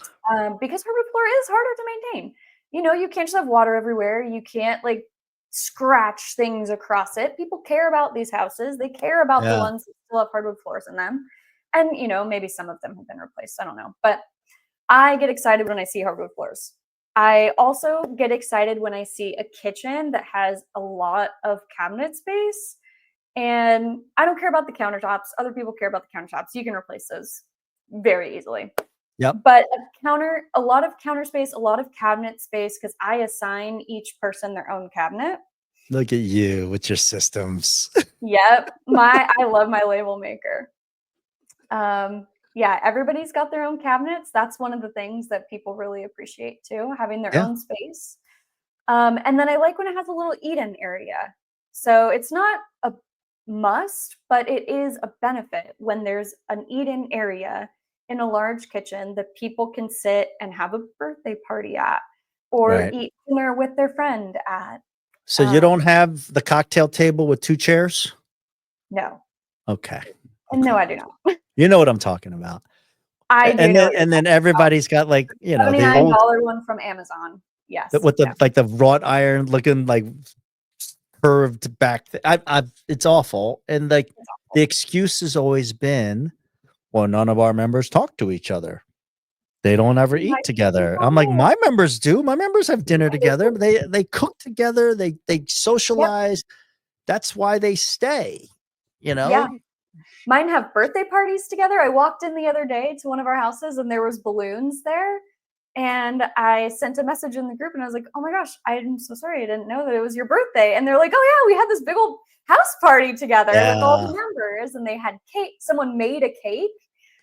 Because hardwood floor is harder to maintain. You know, you can't just have water everywhere. You can't like scratch things across it. People care about these houses. They care about the Yeah. ones that still have hardwood floors in them. And, maybe some of them have been replaced. I don't know. But I get excited when I see hardwood floors. I also get excited when I see a kitchen that has a lot of cabinet space. And I don't care about the countertops. Other people care about the countertops. You can replace those very easily. Yep. But a lot of counter space, a lot of cabinet space, because I assign each person their own cabinet. Look at you with your systems. Yep. I love my label maker. Yeah, everybody's got their own cabinets. That's one of the things that people really appreciate too, having their Yeah. own space. And then I like when it has a little eat-in area. So it's not a must, but it is a benefit when there's an eat-in area in a large kitchen that people can sit and have a birthday party at or Right. eat dinner with their friend at. So you don't have the cocktail table with 2 chairs? No. Okay. And no, Okay. I do not. You know what I'm talking about. I do know what you're And then talking about. everybody's got like, the old $79 one from Amazon. Yes. with Yeah. the like the wrought iron looking like curved back. It's awful. And like It's the awful. excuse has always been, well, none of our members talk to each other. They don't ever eat Like, together. I'm like, no. my members do. My members have dinner together. They cook together. They Yep. socialize. That's why they stay. Yeah. Mine have birthday parties together. I walked in the other day to one of our houses and there was balloons there. And I sent a message in the group and I was like, "Oh my gosh, I'm so sorry. I didn't know that it was your birthday." And they're like, "Oh yeah, we had this big old house party together with all the Yeah. members and they had cake. Someone made a cake.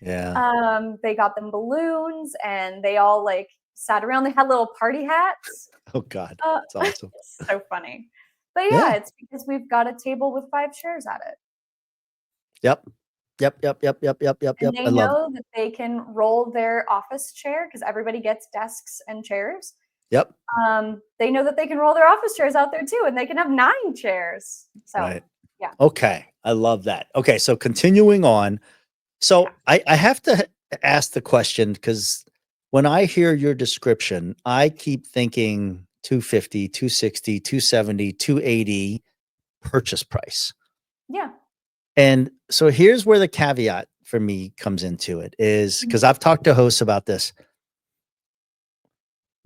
Yeah. They got them balloons and they all like sat around. They had little party hats. Oh God. That's awesome. It's so funny. But Yeah. yeah, it's because we've got a table with 5 chairs at it. Yep. Yep. Yep. Yep. Yep. Yep. Yep. And Yep. they I love it. know that they can roll their office chair because everybody gets desks and chairs. Yep. They know that they can roll their office chairs out there too, and they can have 9 chairs. So, Right. yeah. Okay. I love that. Okay. So continuing on. So I have to ask the question because when I hear your description, I keep thinking 250, 260, 270, 280 purchase price. Yeah. And so here's where the caveat for me comes into it is because I've talked to hosts about this.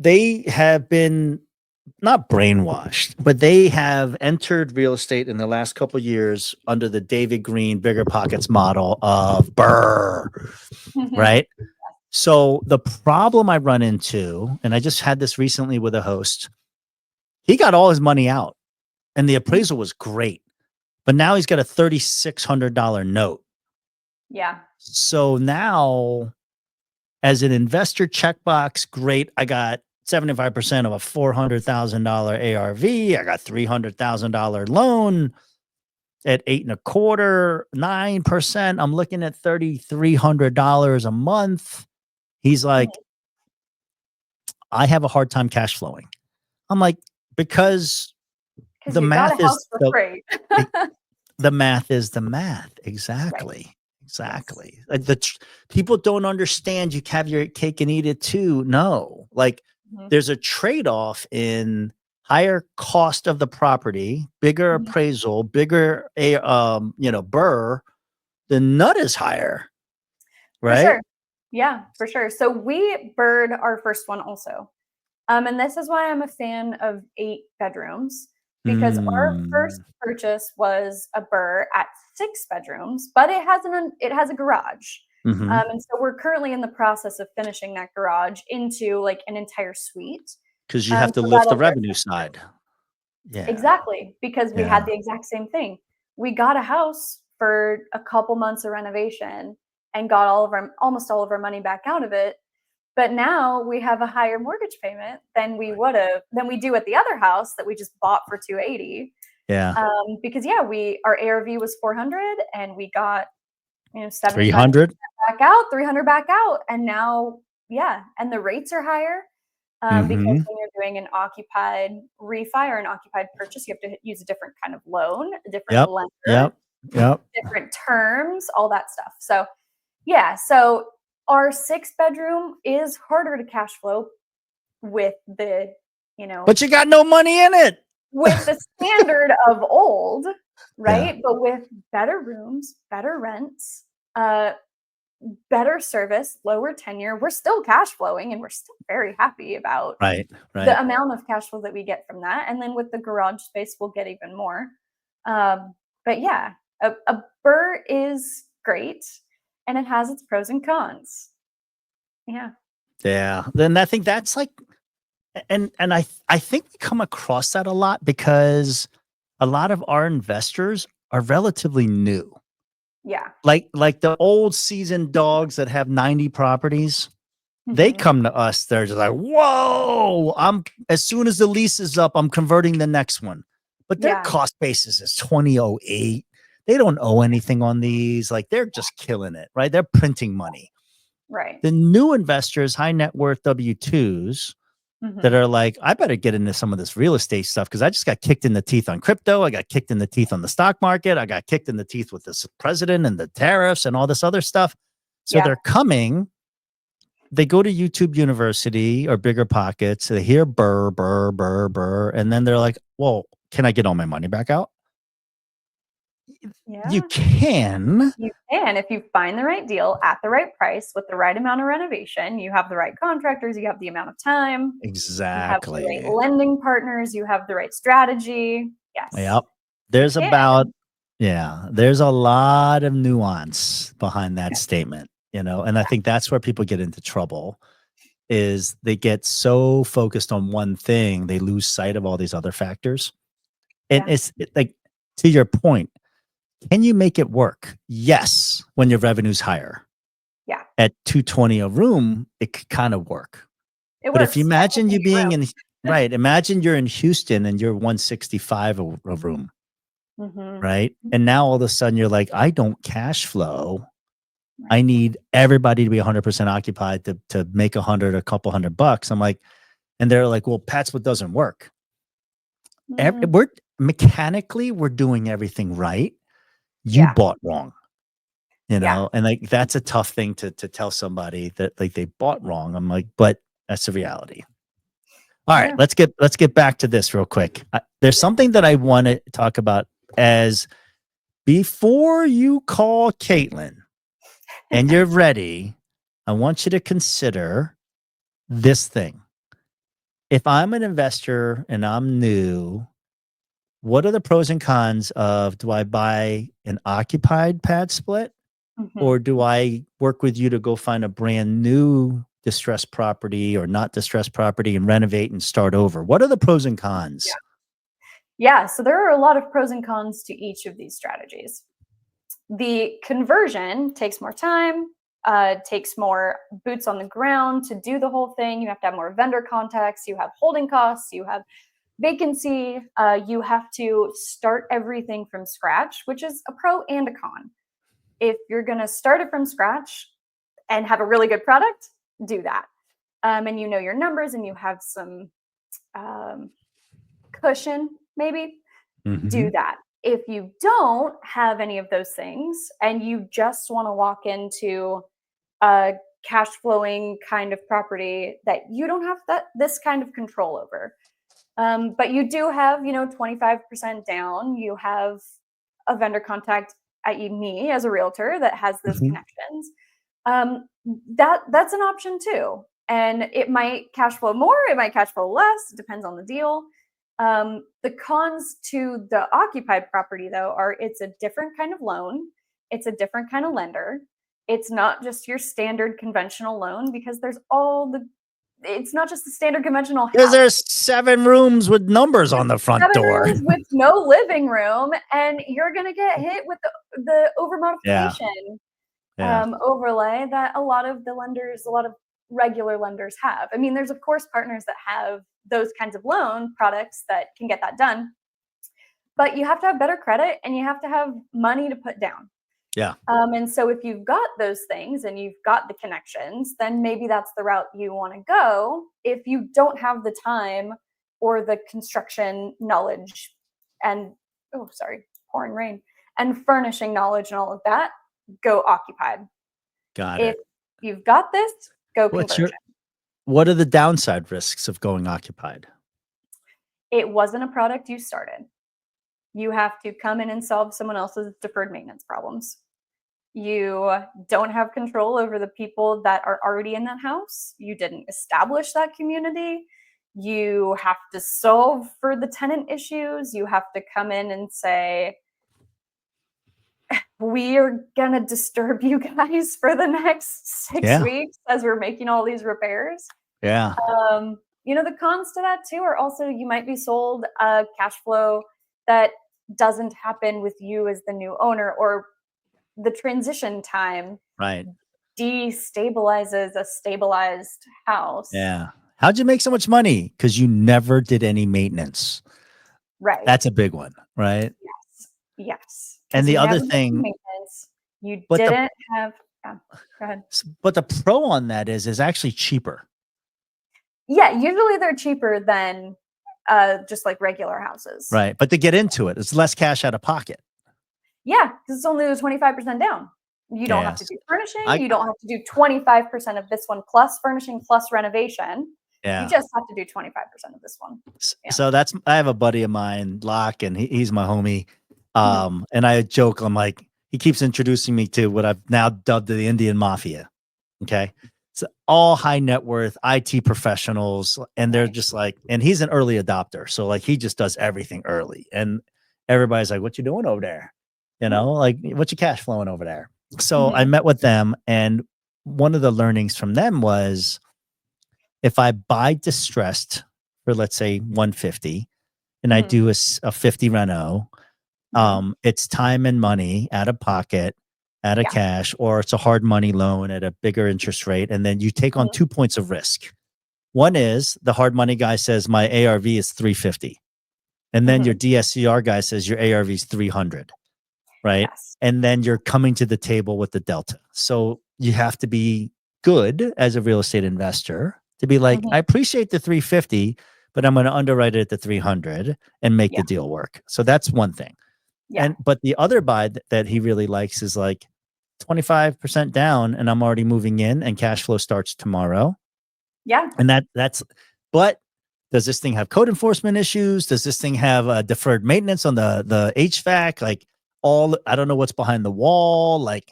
They have been not brainwashed, but they have entered real estate in the last couple of years under the David Green Bigger Pockets model of BRRRR, right? So the problem I run into, and I just had this recently with a host, he got all his money out and the appraisal was great, but now he's got a $3,600 note. Yeah. So now as an investor checkbox, great. I got 75% of a $400,000 ARV. I got $300,000 loan at 8.25%, 9%. I'm looking at $3,300 a month. He's like, I have a hard time cash flowing. I'm like, because because the you got a math is house for the free. the math is the math. Right. Exactly. Yes. Exactly. Like people don't understand you have your cake and eat it too. No, like Mhm. there's a trade-off in higher cost of the property, bigger Mhm. appraisal, bigger BRRRR. The nut is higher, For right? sure. Yeah, for sure. So we bird our first one also. And this is why I'm a fan of 8 bedrooms, because our first Mm, purchase was a BRRRR at 6 bedrooms, but it has a garage. mm-hmm. And so we're currently in the process of finishing that garage into like an entire suite. Because you have to So lift the that'll go revenue side. Yeah. exactly, because we Yeah. had the exact same thing. We got a house for a couple months of renovation and got almost all of our money back out of it. But now we have a higher mortgage payment than we do at the other house that we just bought for 280. Yeah. Because yeah, our ARV was 400 and we got 75% 300. back out, 300 back out, and now yeah, and the rates are higher. Because Mm-hmm. when you're doing an occupied refi or an occupied purchase, you have to use a different kind of loan, a different Yep. lender, Yep. Yep. different terms, all that stuff. So, yeah, so our 6 bedroom is harder to cash flow with the, you know, But you got no money in it. with the standard of old, Yeah. right? But with better rooms, better rents, uh, better service, lower tenure, we're still cash flowing and we're still very happy about Right. Right. the amount of cash flow that we get from that. And then with the garage space, we'll get even more. But yeah, a BRRRR is great and it has its pros and cons. Yeah. Yeah. Then I think that's like, and I think we come across that a lot because a lot of our investors are relatively new. Yeah. Like the old seasoned dogs that have 90 properties, they Mhm. come to us, they're just like, whoa, I'm as soon as the lease is up, I'm converting the next one. But their Yeah. cost basis is 2008. They don't owe anything on these. Like they're just killing it, right? They're printing money. Right. The new investors, high net worth W2s, that Mhm. are like, I better get into some of this real estate stuff because I just got kicked in the teeth on crypto. I got kicked in the teeth on the stock market. I got kicked in the teeth with this president and the tariffs and all this other stuff. So Yeah. they're coming, they go to YouTube University or Bigger Pockets. They hear burr, burr, burr, burr. And then they're like, well, can I get all my money back out? You Yeah. can. You can if you find the right deal at the right price with the right amount of renovation. You have the right contractors, you have the amount of time, you have the right Exactly. lending partners, you have the right strategy. Yes, Yep. you There's can. about, yeah, there's a lot of nuance behind that Yeah. statement, and I think that's where people get into trouble is they get so focused on one thing, they lose sight of all these other factors. And Yeah. like, to your point, can you make it work? Yes, when your revenue's higher. Yeah. At 220 a room, it could kind of work. It But if you works. I imagine think you any being room. in, right, imagine you're in Houston and you're 165 a room, Mhm. right? And now all of a sudden you're like, I don't cash flow. I Right. need everybody to be 100% occupied to make a couple $100. I'm like, and they're like, well, PadSplit doesn't work. Mm, We're mechanically, we're doing everything right. You yeah. bought wrong, Yeah. and like that's a tough thing to tell somebody that like they bought wrong. I'm like, but that's the reality. All right, Yeah. let's get back to this real quick. There's something that I want to talk about as before you call Caitlin and you're ready. I want you to consider this thing. If I'm an investor and I'm new, what are the pros and cons of do I buy an occupied pad split Mhm. or do I work with you to go find a brand new distressed property or not distressed property and renovate and start over? What are the pros and Yeah. cons? Yeah. So there are a lot of pros and cons to each of these strategies. The conversion takes more time, takes more boots on the ground to do the whole thing. You have to have more vendor contacts, you have holding costs, you have vacancy, you have to start everything from scratch, which is a pro and a con. If you're going to start it from scratch and have a really good product, do that. And you know your numbers and you have some um, cushion, maybe. do that. If you don't have any of those things and you just want to walk into a cash flowing kind of property that you don't have this kind of control over, but you do have 25% down, you have a vendor contact, i.e. me as a realtor that has those connections, that's an option too. And it might cash flow more, it might cash flow less, it depends on the deal. The cons to the occupied property, though, are it's a different kind of loan. It's a different kind of lender. It's not just your standard conventional loan, because it's not just the standard conventional house. Because there's 7 rooms with numbers on the front 7 door. rooms with no living room, and you're going to get hit with the over modification overlay that a lot of regular lenders have. I mean, there's of course partners that have those kinds of loan products that can get that done, but you have to have better credit and you have to have money to put down. Yeah. And so if you've got those things and you've got the connections, then maybe that's the route you want to go. If you don't have the time or the construction knowledge and pouring rain, and furnishing knowledge and all of that, go occupied. Got it. If you've got this, go conversion. What are the downside risks of going occupied? It wasn't a product you started. You have to come in and solve someone else's deferred maintenance problems. You don't have control over the people that are already in that house. You didn't establish that community. You have to solve for the tenant issues. You have to come in and say, we are going to disturb you guys for the next 6 weeks as we're making all these repairs. Yeah. The cons to that too are also you might be sold a cash flow that doesn't happen with you as the new owner, or the transition time destabilizes a stabilized house. Yeah. How'd you make so much money? Because you never did any maintenance. Right. That's a big one, right? Yes. And the other thing, you didn't have. Yeah, go ahead. But the pro on that is actually cheaper. Yeah, usually they're cheaper than just like regular houses. Right. But to get into it, it's less cash out of pocket. Yeah, because it's only 25% down. You don't have to do furnishing. You don't have to do 25% of this one plus furnishing plus renovation. Yeah. You just have to do 25% of this one. Yeah. So I have a buddy of mine, Locke, and he's my homie. And I joke, I'm like, he keeps introducing me to what I've now dubbed the Indian Mafia. Okay. It's all high net worth IT professionals. And they're just like, and he's an early adopter. So like, he just does everything early. And everybody's like, what you doing over there? Like, what's your cash flowing over there? So I met with them. And one of the learnings from them was, if I buy distressed for, let's say 150 and I do a 50 reno, it's time and money out of pocket, out of cash, or it's a hard money loan at a bigger interest rate. And then you take on 2 points of risk. One is the hard money guy says my ARV is 350. And then your DSCR guy says your ARV is 300. Right. Yes. And then you're coming to the table with the delta. So you have to be good as a real estate investor to be like, I appreciate the 350, but I'm going to underwrite it at the 300 and make the deal work. So that's one thing. Yeah. But the other buy that he really likes is like 25% down and I'm already moving in and cash flow starts tomorrow. Yeah. And but does this thing have code enforcement issues? Does this thing have deferred maintenance on the HVAC? Like I don't know what's behind the wall. Like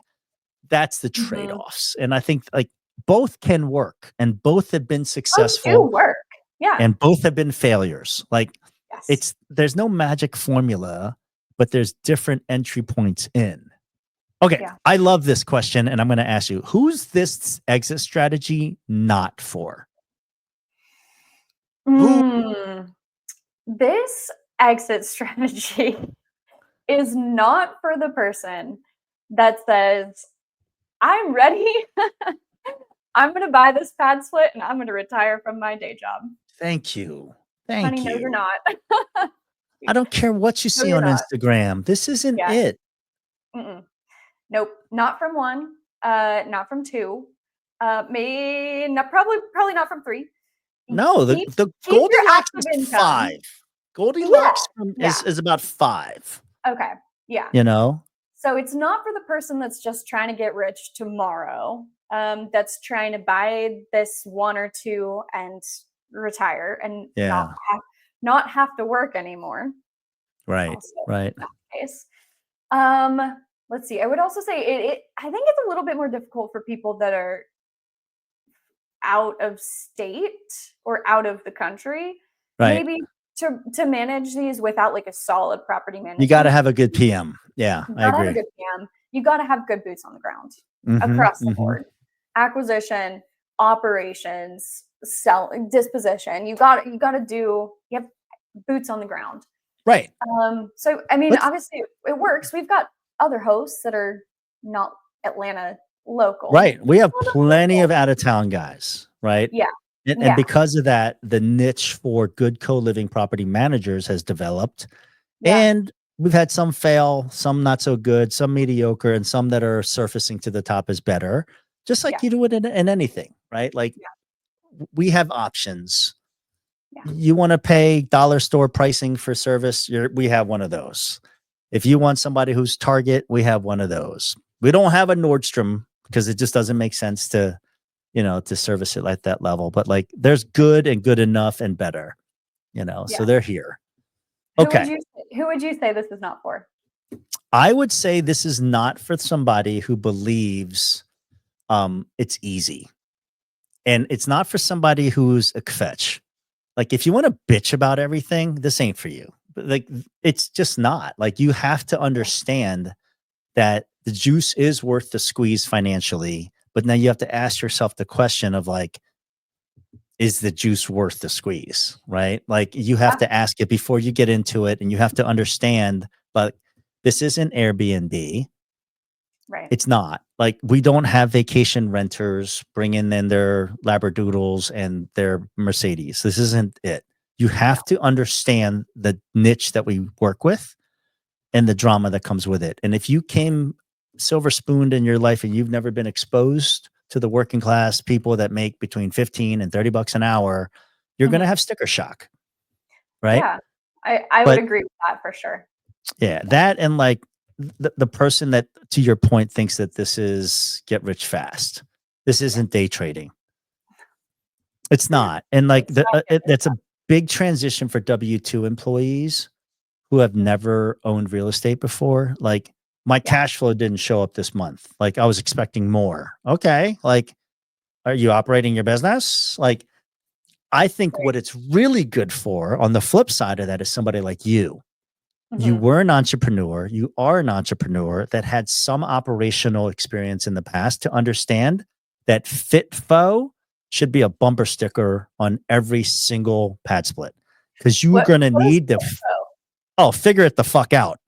that's the trade-offs. And I think like both can work and both have been successful. Both do work. Yeah. And both have been failures. Like there's no magic formula, but there's different entry points in. Okay. Yeah. I love this question. And I'm going to ask you, who's this exit strategy not for? This exit strategy is not for the person that says, I'm ready. I'm going to buy this PadSplit and I'm going to retire from my day job. Thank you. Honey, no, you're not. I don't care what you see on Instagram. This isn't it. Nope. Not from one. Not from two. Probably not from three. No, the golden axe is 5. Goldilocks Yeah. is about 5. Okay. Yeah. You know? So it's not for the person that's just trying to get rich tomorrow, that's trying to buy this 1 or 2 and retire and Yeah. not have to work anymore. Right. Also, Right. not the case. Let's see. I would also say I think it's a little bit more difficult for people that are out of state or out of the country, Right. maybe to manage these without like a solid property You got to management. have a good PM. Yeah, You I gotta have a agree. good PM. You gotta have good boots on the ground Mhm. across the Mhm. board. Acquisition, operations, sell, disposition. You have boots on the ground. Right. So I mean, Let's obviously it works. We've got other hosts that are not Atlanta local. Right. We have Well, plenty of out of town guys, right? yeah, And yeah, because of that, the niche for good co-living property managers has developed. yeah, And we've had some fail, some not so good, some mediocre, and some that are surfacing to the top as better. Just yeah, like you do it in anything, right? Like yeah, we have options. yeah. You want to pay dollar store pricing for service, we have one of those. If you want somebody who's Target, we have one of those. We don't have a Nordstrom because it just doesn't make sense to, to service it at that level. But like there's good and good enough and better, Yeah. so they're here. Who would Okay. you who would you say this is not for? I would say this is not for somebody who believes it's easy. And it's not for somebody who's a kvetch. Like if you want to bitch about everything, this ain't for you. But like it's just not. Like you have to understand that the juice is worth the squeeze financially, but now you have to ask yourself the question of like, is the juice worth the squeeze? Right? Like you have Yeah, to ask it before you get into it, and you have to understand, but this isn't Airbnb. right. It's not. Like we don't have vacation renters bringing in their Labradoodles and their Mercedes. This isn't it. You No. have to understand the niche that we work with and the drama that comes with it. And if you came silver spooned in your life and you've never been exposed to the working class people that make between 15 and 30 bucks an hour, you're going to Mhm. have sticker shock, right? Yeah. I would But agree with that for sure. yeah, that and like the person that, to your point, thinks that this is get rich fast. This Yeah. isn't day trading. It's not. And like It's not good. that's a big transition for W-2 employees who have Mhm. never owned real estate before. Like my Yeah. cash flow didn't show up this month. Like I was expecting more. Okay. Like, are you operating your business? Like, I think Right. what it's really good for on the flip side of that is somebody like you. You Mhm. were an entrepreneur. You are an entrepreneur that had some operational experience in the past to understand that FITFO should be a bumper sticker on every single PadSplit because you're What going to what is need FITFO? figure it the fuck out.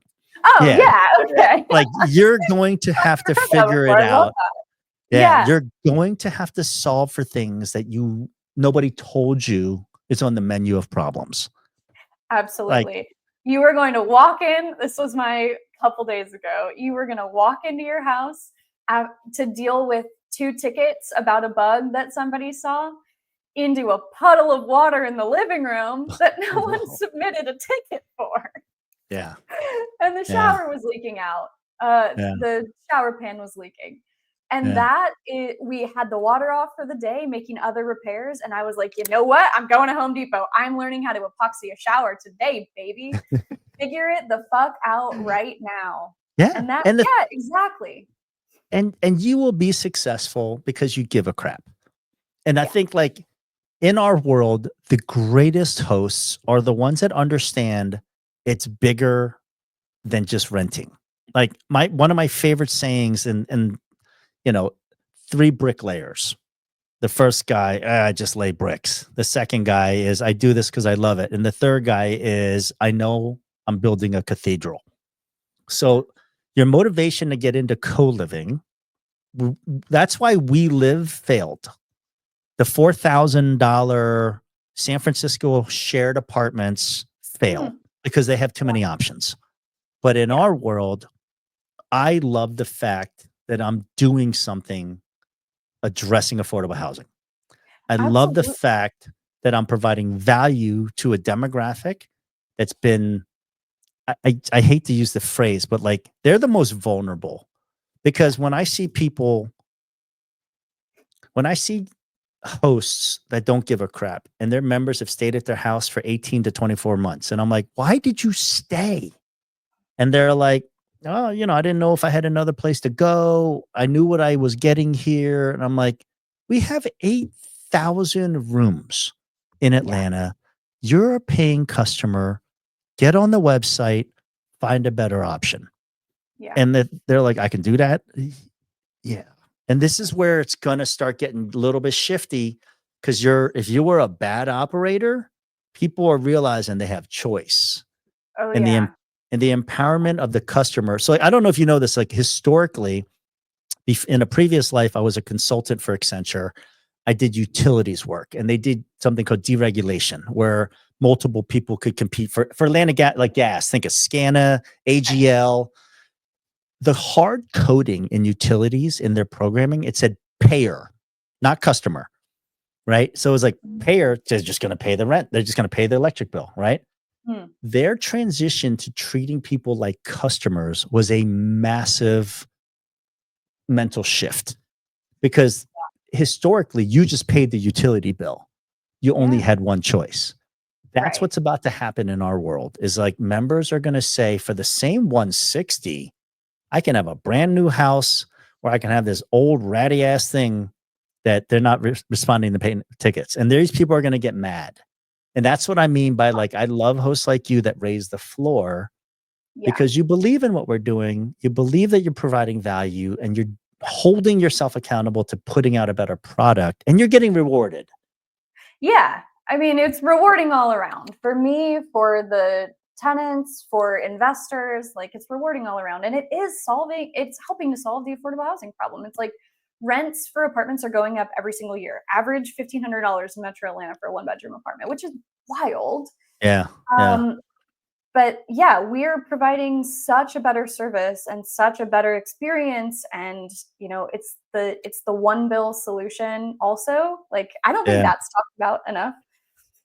Oh, Yeah. yeah, okay. Like you're going to have to I've heard that figure before. it I love out. that. Yeah. Yeah, You're going to have to solve for things that nobody told you is on the menu of problems. Like, absolutely. You were going to walk in, this was my couple days ago. You were gonna walk into your house, to deal with 2 tickets about a bug that somebody saw, into a puddle of water in the living room that no one no. submitted a ticket for. Yeah. And the Yeah. shower was leaking out. Yeah. The shower pan was leaking. And Yeah. we had the water off for the day, making other repairs. And I was like, you know what? I'm going to Home Depot. I'm learning how to epoxy a shower today, baby. Figure it the fuck out right now. Yeah. And that, And yeah, exactly. and you will be successful because you give a crap. And I Yeah. think like in our world, the greatest hosts are the ones that understand it's bigger than just renting. Like one of my favorite sayings and you know, 3 bricklayers. The first guy, I just lay bricks. The second guy is I do this because I love it. And the third guy is I know I'm building a cathedral. Yeah. So your motivation to get into co-living, that's why We Live failed. The $4,000 San Francisco shared apartments fail Mhm. because they have too Yeah. many options. But in Yeah. our world, I love the fact that I'm doing something addressing affordable housing. I love the Absolutely. fact that I'm providing value to a demographic that's been, I hate to use the phrase, but like they're the most vulnerable, because when I see hosts that don't give a crap and their members have stayed at their house for 18 to 24 months, and I'm like, why did you stay? And they're like, oh, I didn't know if I had another place to go. I knew what I was getting here. And I'm like, we have 8,000 rooms in Yeah. Atlanta. You're a paying customer. Get on the website, find a better option. Yeah. And they're like, I can do that. Yeah. And this is where it's going to start getting a little bit shifty, because if you were a bad operator, people are realizing they have choice. Oh and yeah. the empowerment of the customer. So like, I don't know if you know this, like historically, in a previous life, I was a consultant for Accenture. I did utilities work, and they did something called deregulation, where multiple people could compete for land like gas. Think of SCANA, AGL. The hard coding in utilities in their programming, it said payer, not customer, right? So it was like payer, they're just going to pay the rent. They're just going to pay the electric bill, right? Their transition to treating people like customers was a massive mental shift, because historically you just paid the utility bill. You only had one choice. That's what's about to happen in our world, is like members are going to say, for the same 160, I can have a brand new house, or I can have this old ratty ass thing that they're not responding to paying tickets. And these people are going to get mad. And that's what I mean by, like, I love hosts like you that raise the floor, because you believe in what we're doing. You believe that you're providing value, and you're holding yourself accountable to putting out a better product, and you're getting rewarded. Yeah. I mean, it's rewarding all around for me, for the tenants, for investors. Like, it's rewarding all around. And it's helping to solve the affordable housing problem. It's like rents for apartments are going up every single year. Average $1,500 in Metro Atlanta for a 1-bedroom apartment, which is wild. Yeah. But yeah, we're providing such a better service and such a better experience. And it's the one bill solution also. Like, I don't think that's talked about enough.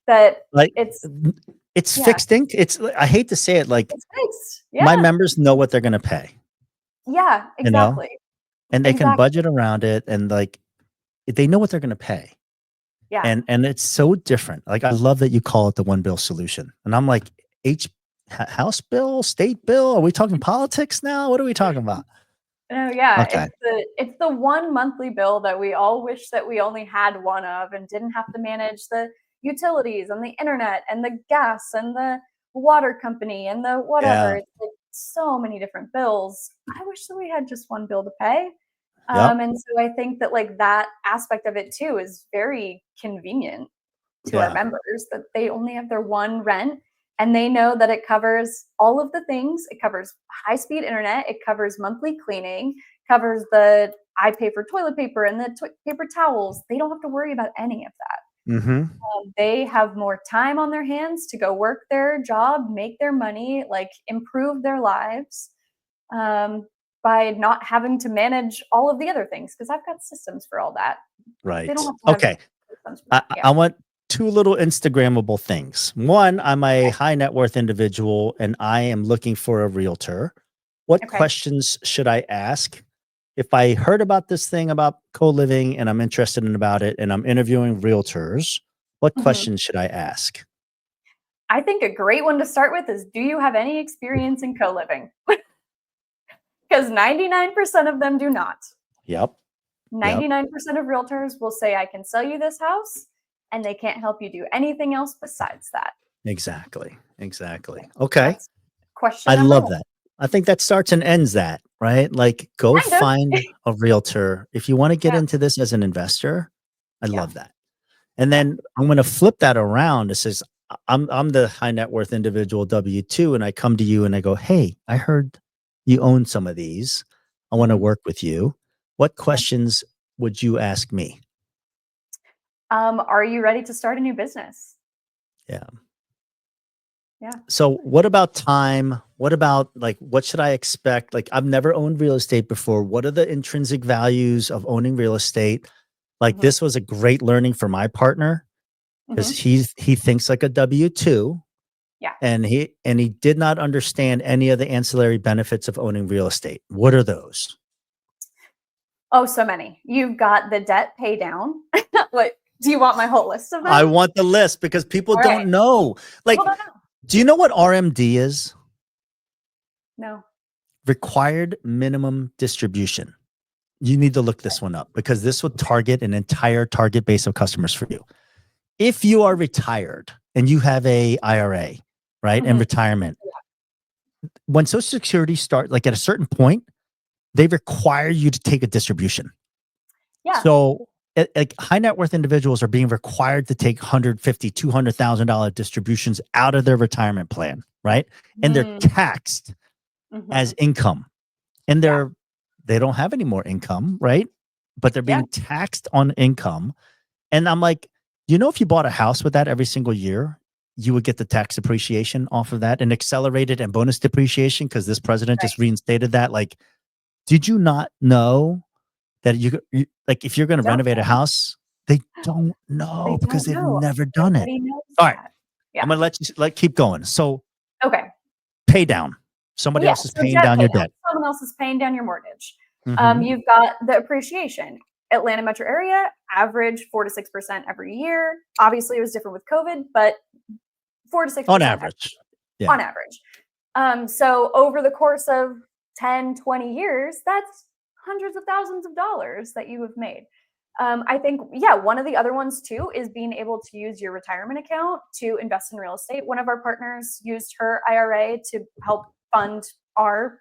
That like it's fixed ink. I hate to say it, like, it's fixed. my members know what they're going to pay. Yeah, exactly. And they can budget around it, and like, they know what they're going to pay. Yeah. And it's so different. Like, I love that you call it the one bill solution. And I'm like, house bill, state bill? Are we talking politics now? What are we talking about? Oh yeah, Okay. it's the one monthly bill that we all wish that we only had one of, and didn't have to manage the utilities and the internet and the gas and the water company and the whatever. Yeah. It's like so many different bills. I wish that we had just one bill to pay. Yep. And so I think that, like, that aspect of it too is very convenient to our members, that they only have their one rent, and they know that it covers all of the things. It covers high-speed internet. It covers monthly cleaning, covers I pay for toilet paper and the paper towels. They don't have to worry about any of that. They have more time on their hands to go work their job, make their money, like, improve their lives, by not having to manage all of the other things, because I've got systems for all that. Right. They don't have to have Okay. systems for that. I want two little Instagrammable things. One, I'm a high net worth individual, and I am looking for a realtor. What questions should I ask if I heard about this thing about co-living and I'm interested in about it, and I'm interviewing realtors? What questions should I ask? I think a great one to start with is, do you have any experience in co-living? Because 99% of them do not. Yep. 99% of realtors will say, I can sell you this house, and they can't help you do anything else besides that. Exactly. Okay. That's question I number love one. that. I think that starts and ends that, right? Like, go Kind of. find a realtor. If you want to get into this as an investor, I love that. And then I'm going to flip that around. It says, I'm the high net worth individual W-2, and I come to you and I go, hey, I heard you own some of these. I want to work with you. What questions would you ask me? Are you ready to start a new business? Yeah. Yeah. So what about time? What about, like, what should I expect? Like, I've never owned real estate before. What are the intrinsic values of owning real estate? Like, this was a great learning for my partner, because he thinks like a W-2. Yeah. And he did not understand any of the ancillary benefits of owning real estate. What are those? Oh, so many. You've got the debt pay down. What, do you want my whole list of I them? want the list because people All right. don't know. Like, Hold on now. do you know what RMD is? No. Required minimum distribution. You need to look this one up because this will target an entire target base of customers for you. If you are retired and you have a IRA, right, and retirement, when Social Security starts, like at a certain point, they require you to take a distribution. Yeah. So like high net worth individuals are being required to take $150,000, $200,000 distributions out of their retirement plan, right? And they're taxed as income. And they don't have any more income, right? But they're being taxed on income. And I'm like, if you bought a house with that every single year, you would get the tax depreciation off of that and accelerated and bonus depreciation because this president just reinstated that. Like, did you not know that you like if you're going to renovate a house, they don't know because they've never done it. All right. Yeah. I'm going to let you keep going. So, okay. Pay down. Somebody else is paying down your debt. Someone else is paying down your mortgage. You've got the appreciation. Atlanta metro area, average 4 to 6% every year. Obviously, it was different with COVID, but 4 to 6% on average. Yeah. On average. So over the course of 10, 20 years, that's hundreds of thousands of dollars that you have made. I think, one of the other ones too is being able to use your retirement account to invest in real estate. One of our partners used her IRA to help fund our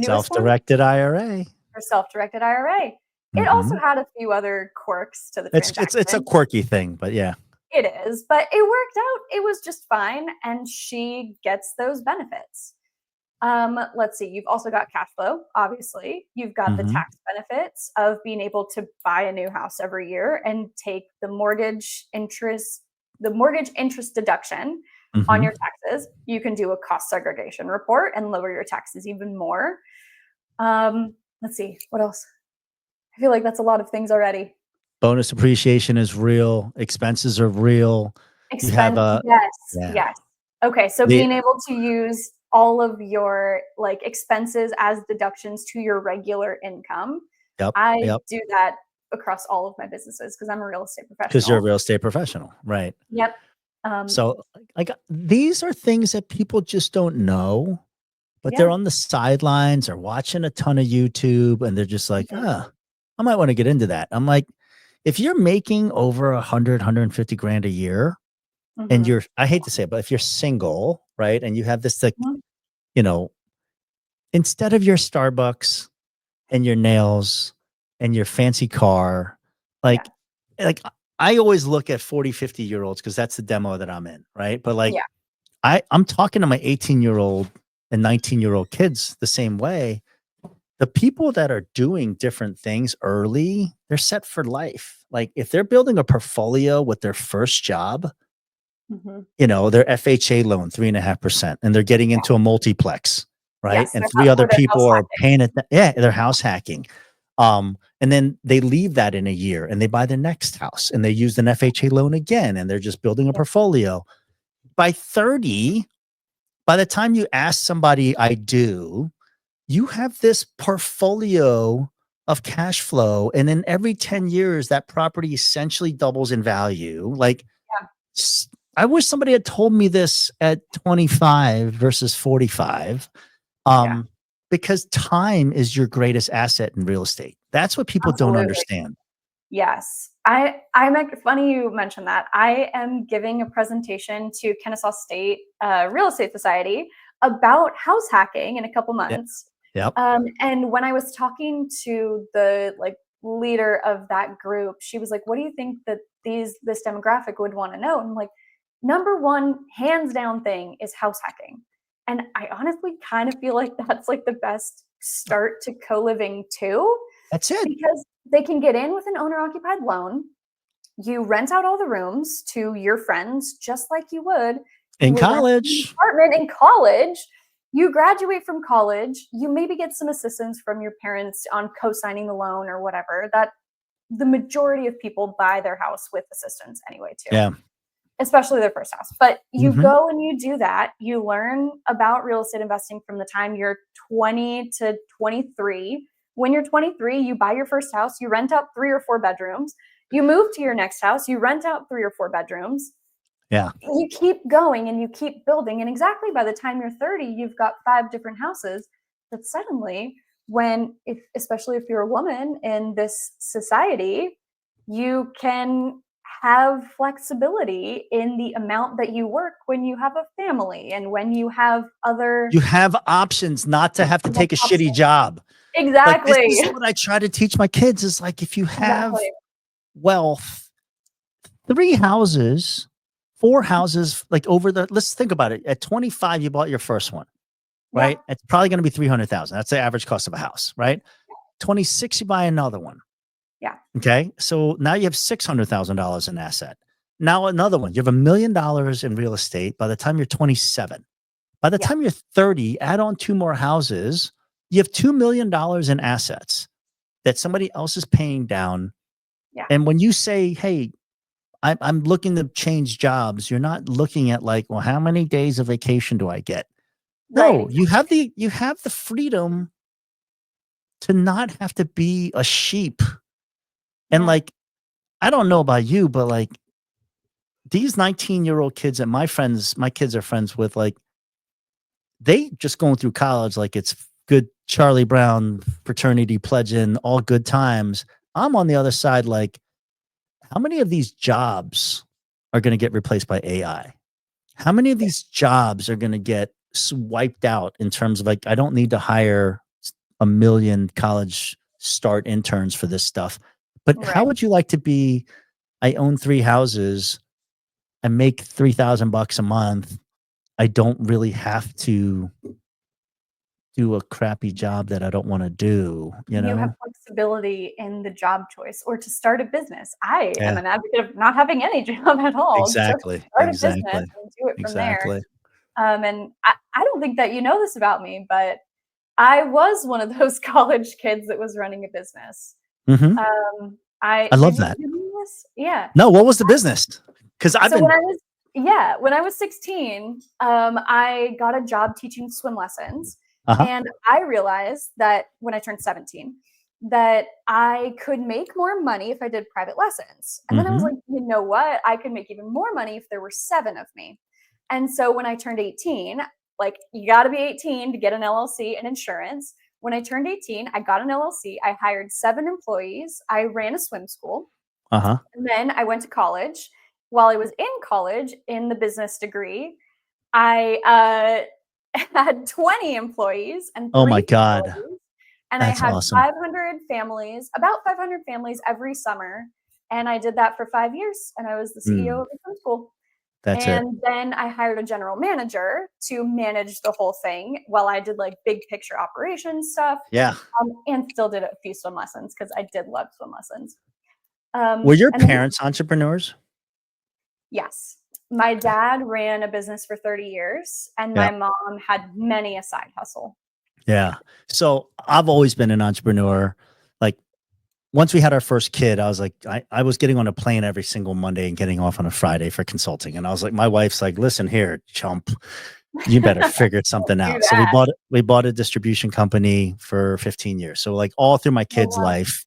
self-directed IRA. Her self-directed IRA. It also had a few other quirks to the transaction. It's a quirky thing, but yeah. It is, but it worked out. It was just fine, and she gets those benefits. Let's see. You've also got cash flow, obviously. You've got the tax benefits of being able to buy a new house every year and take the mortgage interest deduction on your taxes. You can do a cost segregation report and lower your taxes even more. Let's see. What else? I feel like that's a lot of things already. Bonus appreciation is real. Expenses are real. Yes. Okay, so being able to use all of your expenses as deductions to your regular income. I do that across all of my businesses because I'm a real estate professional. Because you're a real estate professional, right? Yep. So these are things that people just don't know, but they're on the sidelines or watching a ton of YouTube and they're just like, I might want to get into that. I'm like, if you're making over 100, 150 grand a year and I hate to say it, but if you're single, right. And you have this, instead of your Starbucks and your nails and your fancy car, I always look at 40, 50-year-olds because that's the demo that I'm in. Right. But I'm talking to my 18-year-old and 19-year-old kids the same way. The people that are doing different things early, they're set for life. Like if they're building a portfolio with their first job, their FHA loan, 3.5%, and they're getting into a multiplex, right? Yes, and 3 other people are paying it. They're house hacking. And then they leave that in a year and they buy the next house and they use an FHA loan again. And they're just building a portfolio. By 30, by the time you ask somebody, I do, you have this portfolio of cash flow. And then every 10 years, that property essentially doubles in value. I wish somebody had told me this at 25 versus 45. Because time is your greatest asset in real estate. That's what people don't understand. Yes. I'm funny you mentioned that. I am giving a presentation to Kennesaw State Real Estate Society about house hacking in a couple months. Yep. And when I was talking to the leader of that group, she was like, what do you think that this demographic would want to know? And I'm like, number one, hands down thing is house hacking. And I honestly kind of feel like that's the best start to co-living too. That's it. Because they can get in with an owner-occupied loan. You rent out all the rooms to your friends just like you would in college. Apartment in college. You graduate from college, you maybe get some assistance from your parents on co-signing the loan or whatever. That the majority of people buy their house with assistance anyway, too. Yeah. especially their first house. But you Mhm. go and you do that. You learn about real estate investing from the time you're 20 to 23. When you're 23, you buy your first house, you rent out 3 or 4 bedrooms. You move to your next house, you rent out 3 or 4 bedrooms. Yeah. You keep going and you keep building. And exactly by the time you're 30, you've got 5 different houses. But suddenly, especially if you're a woman in this society, you can have flexibility in the amount that you work when you have a family and when you have other You have options not to have to take a shitty options. job. Like, this Exactly. is what I try to teach my kids is like, if you have Exactly. wealth, 3 houses, 4 houses, like let's think about it. At 25, you bought your first one, Yeah. right? It's probably going to be 300,000. That's the average cost of a house, right? 26, you buy another one. Yeah. Okay. So now you have $600,000 in asset. Now another one. You have $1 million in real estate by the time you're 27. By the Yeah. time you're 30, add on 2 more houses, you have $2 million in assets that somebody else is paying down. Yeah. And when you say, hey, I'm looking to change jobs, you're not looking at like, well, how many days of vacation do I get? Right. No, you have the freedom to not have to be a sheep. And Yeah. like, I don't know about you, but like these 19-year-old kids that my kids are friends with, like they just going through college like it's good Charlie Brown fraternity pledging, all good times. I'm on the other side, like, how many of these jobs are going to get replaced by AI? How many of these jobs are going to get swiped out in terms of like, I don't need to hire a million college start interns for this stuff. But how Right. would you like to be? I own 3 houses. I make $3,000 a month. I don't really have to do a crappy job that I don't want to do, you You have know? flexibility in the job choice or to start a business. I am Yeah, an advocate of not having any job at all, just exactly. start a business Exactly. and do it from there. Exactly. And I don't think that you know this about me, but I was one of those college kids that was running a business. Mhm. I I love did you that. did you know this? Yeah. No, what was the business? Because I've So when been I was when I was 16, I got a job teaching swim lessons, uh-huh. and I realized that when I turned 17, that I could make more money if I did private lessons. And then I was Mhm. like, you know what? I could make even more money if there were 7 of me. And so when I turned 18, like you got to be 18 to get an LLC and insurance. When I turned 18, I got an LLC. I hired 7 employees. I ran a swim school. Uh-huh. And then I went to college. While I was in college in the business degree, I had 20 employees and Oh my 3 god. facilities, and I That's had awesome. 500 families, about 500 families every summer, and I did that for 5 years, and I was the CEO Mm, of the swim school. that's it. And then I hired a general manager to manage the whole thing while I did, like, big picture operations stuff, Yeah. and still did a few swim lessons because I did love swim lessons. Were your And then parents entrepreneurs? yes. My Okay. dad ran a business for 30 years, and Yeah. my mom had many a side hustle. Yeah. So I've always been an entrepreneur. Like once we had our first kid, I was like, I was getting on a plane every single Monday and getting off on a Friday for consulting. And I was like, my wife's like, listen here, chump, you better figure Don't something do out. So that. we bought a distribution company for 15 years. So like all through my Oh, kids' wow. life,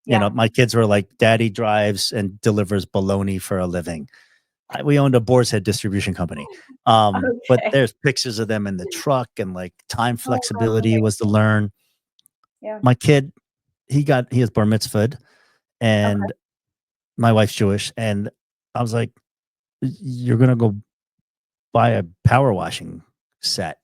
Yeah. my kids were like, daddy drives and delivers bologna for a living. We owned a Boar's Head distribution company. But Okay. there's pictures of them in the truck and like time Oh, that's flexibility amazing. was to learn. Yeah. My kid, he is bar mitzvahed Okay. and my wife's Jewish. And I was like, you're going to go buy a power washing set.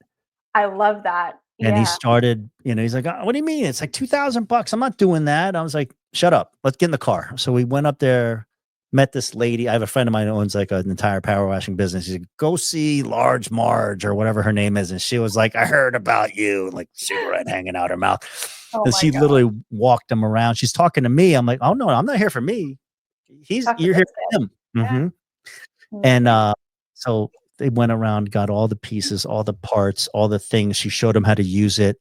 I love that. And he Yeah. started, he's like, what do you mean? It's like $2,000. I'm not doing that. I was like, shut up. Let's get in the car. So we went up there, met this lady. I have a friend of mine who owns like an entire power washing business. He's like, go see Large Marge or whatever her name is. And she was like, I heard about you, like cigarette hanging out her mouth. Oh And my she god. literally walked him around. She's talking to me. I'm like, oh no, I'm not here for me. Talk to You're here Vincent. for him. Yeah. And Amazing. so they went around, got all the pieces, all the parts, all the things. She showed him how to use it.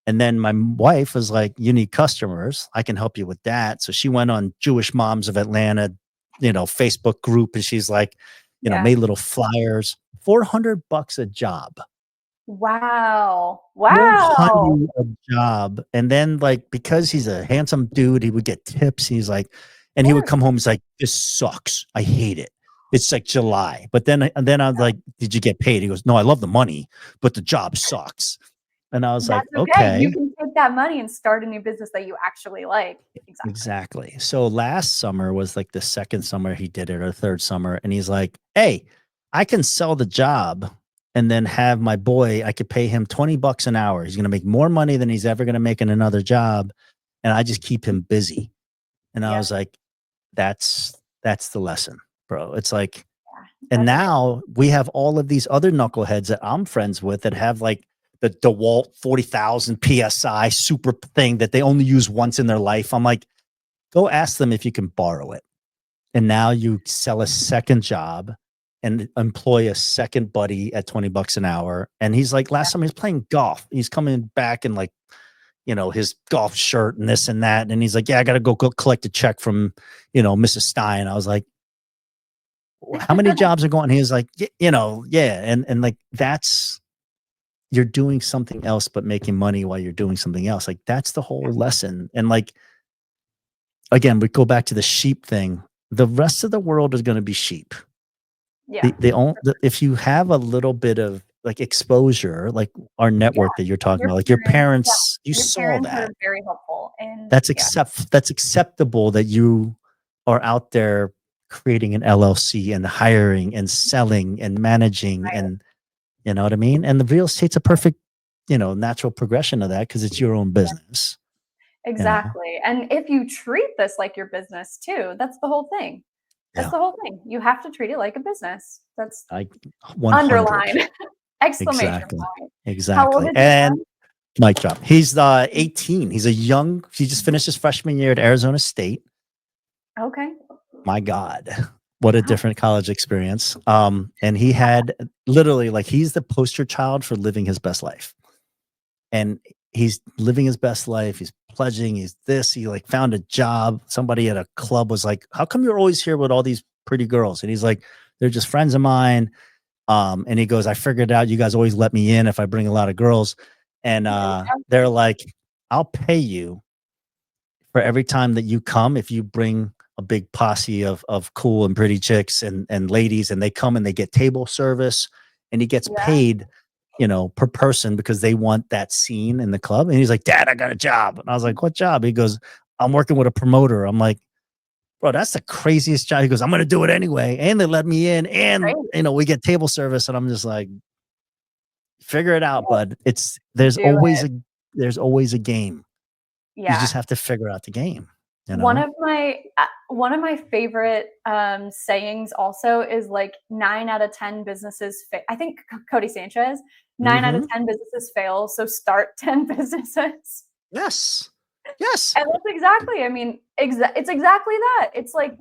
And then my wife was like, you need customers. I can help you with that. So she went on Jewish Moms of Atlanta, Facebook group. And she's like, made little flyers, $400 a job. Wow. Wow. 400 a job. And then like, because he's a handsome dude, he would get tips. He's like, and he would come home. He's like, this sucks. I hate it. It's like July. But then I was like, did you get paid? He goes, no, I love the money, but the job sucks. And I was like, okay. You can take that money and start a new business that you actually like. Exactly. So last summer was like the second summer he did it, or third summer. And he's like, hey, I can sell the job and then have my boy, I could pay him $20 an hour. He's going to make more money than he's ever going to make in another job. And I just keep him busy. And I was like, that's the lesson, bro. It's like, and now we have all of these other knuckleheads that I'm friends with that have like the DeWalt 40,000 PSI super thing that they only use once in their life. I'm like, go ask them if you can borrow it. And now you sell a second job and employ a second buddy at $20 an hour. And he's like, last time he was playing golf, he's coming back in like, his golf shirt and this and that. And he's like, yeah, I got to go collect a check from, Mrs. Stein. I was like, how many jobs are going? He was like, yeah. And like, you're doing something else, but making money while you're doing something else. Like that's the whole lesson. And like, again, we go back to the sheep thing. The rest of the world is going to be sheep. Yeah. If you have a little bit of like exposure, like our network that you're talking about, like your parents, you saw that. Very helpful. And that's acceptable that you are out there creating an LLC and hiring and selling and managing and you know what I mean? And the real estate's a perfect, natural progression of that because it's your own business. Exactly. And if you treat this like your business too, that's the whole thing. That's the whole thing. You have to treat it like a business. That's underline. Exclamation point. Exactly. How old is and mic drop. He's 18. He just finished his freshman year at Arizona State. Okay. My God. What a different college experience. And he had literally like, he's the poster child for living his best life. And he's living his best life. He's pledging. He like found a job. Somebody at a club was like, how come you're always here with all these pretty girls? And he's like, they're just friends of mine. And he goes, I figured out you guys always let me in if I bring a lot of girls. And they're like, I'll pay you for every time that you come if you bring a big posse of cool and pretty chicks and ladies, and they come and they get table service, and he gets paid, per person because they want that scene in the club. And he's like, Dad, I got a job. And I was like, what job? He goes, I'm working with a promoter. I'm like, bro, that's the craziest job. He goes, I'm going to do it anyway. And they let me in and, we get table service. And I'm just like, figure it out, bud. There's always a game. Yeah. You just have to figure out the game. One of my favorite sayings also is like 9 out of 10 businesses I think Cody Sanchez, 9 out of 10 businesses fail, so start 10 businesses. Yes. And that's exactly, it's exactly that. It's like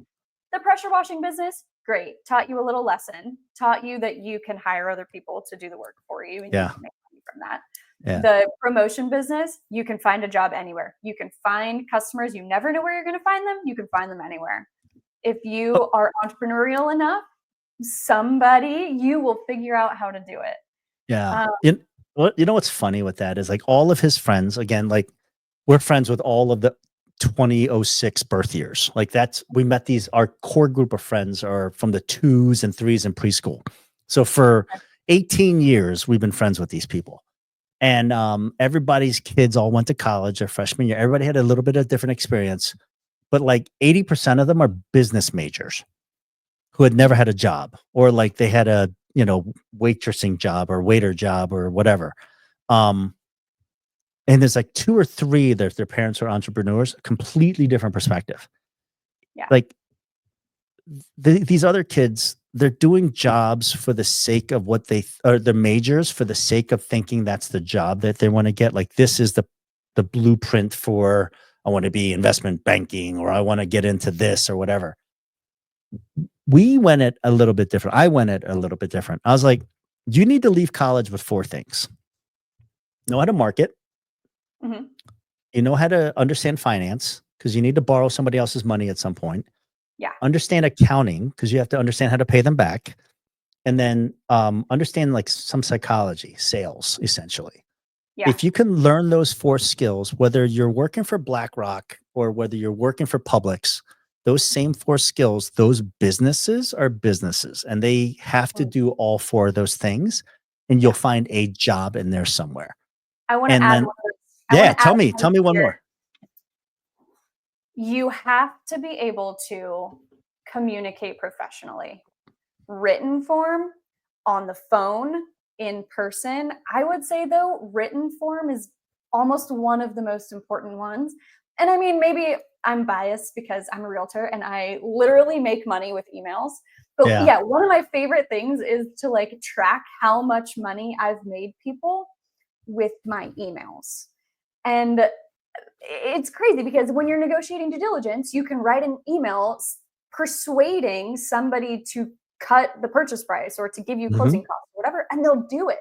the pressure washing business, great, taught you a little lesson, taught you that you can hire other people to do the work for you and you can make money from that. Yeah. The promotion business, you can find a job anywhere. You can find customers. You never know where you're going to find them. You can find them anywhere. If you are entrepreneurial enough, you will figure out how to do it. Yeah. You know what's funny with that is like all of his friends, again, like we're friends with all of the 2006 birth years. Like we met our core group of friends are from the 2s and 3s in preschool. So for 18 years, we've been friends with these people. And everybody's kids all went to college their freshman year. Everybody had a little bit of different experience, but like 80% of them are business majors who had never had a job, or like they had a, waitressing job or waiter job or whatever. And there's like 2 or 3 that their parents are entrepreneurs, completely different perspective. Yeah. Like these other kids, they're doing jobs for the sake of what the majors for the sake of thinking that's the job that they want to get. Like this is the blueprint for, I want to be investment banking, or I want to get into this or whatever. We went it a little bit different. I went it a little bit different. I was like, you need to leave college with 4 things. Know how to market. Mm-hmm. You know how to understand finance because you need to borrow somebody else's money at some point. Yeah. Understand accounting because you have to understand how to pay them back. and then understand like some psychology, sales, essentially. Yeah. If you can learn those 4 skills, whether you're working for BlackRock or whether you're working for Publix, those same 4 skills, those businesses are businesses and they have to do all 4 of those things and you'll Yeah. find a job in there somewhere. I want to And add then, one more. yeah, tell me one more. You have to be able to communicate professionally. Written form, on the phone, in person. I would say though, written form is almost one of the most important ones. And I mean, maybe I'm biased because I'm a realtor and I literally make money with emails. But Yeah. yeah, one of my favorite things is to like track how much money I've made people with my emails. And it's crazy because when you're negotiating due diligence, you can write an email persuading somebody to cut the purchase price or to give you closing costs or whatever, and they'll do it.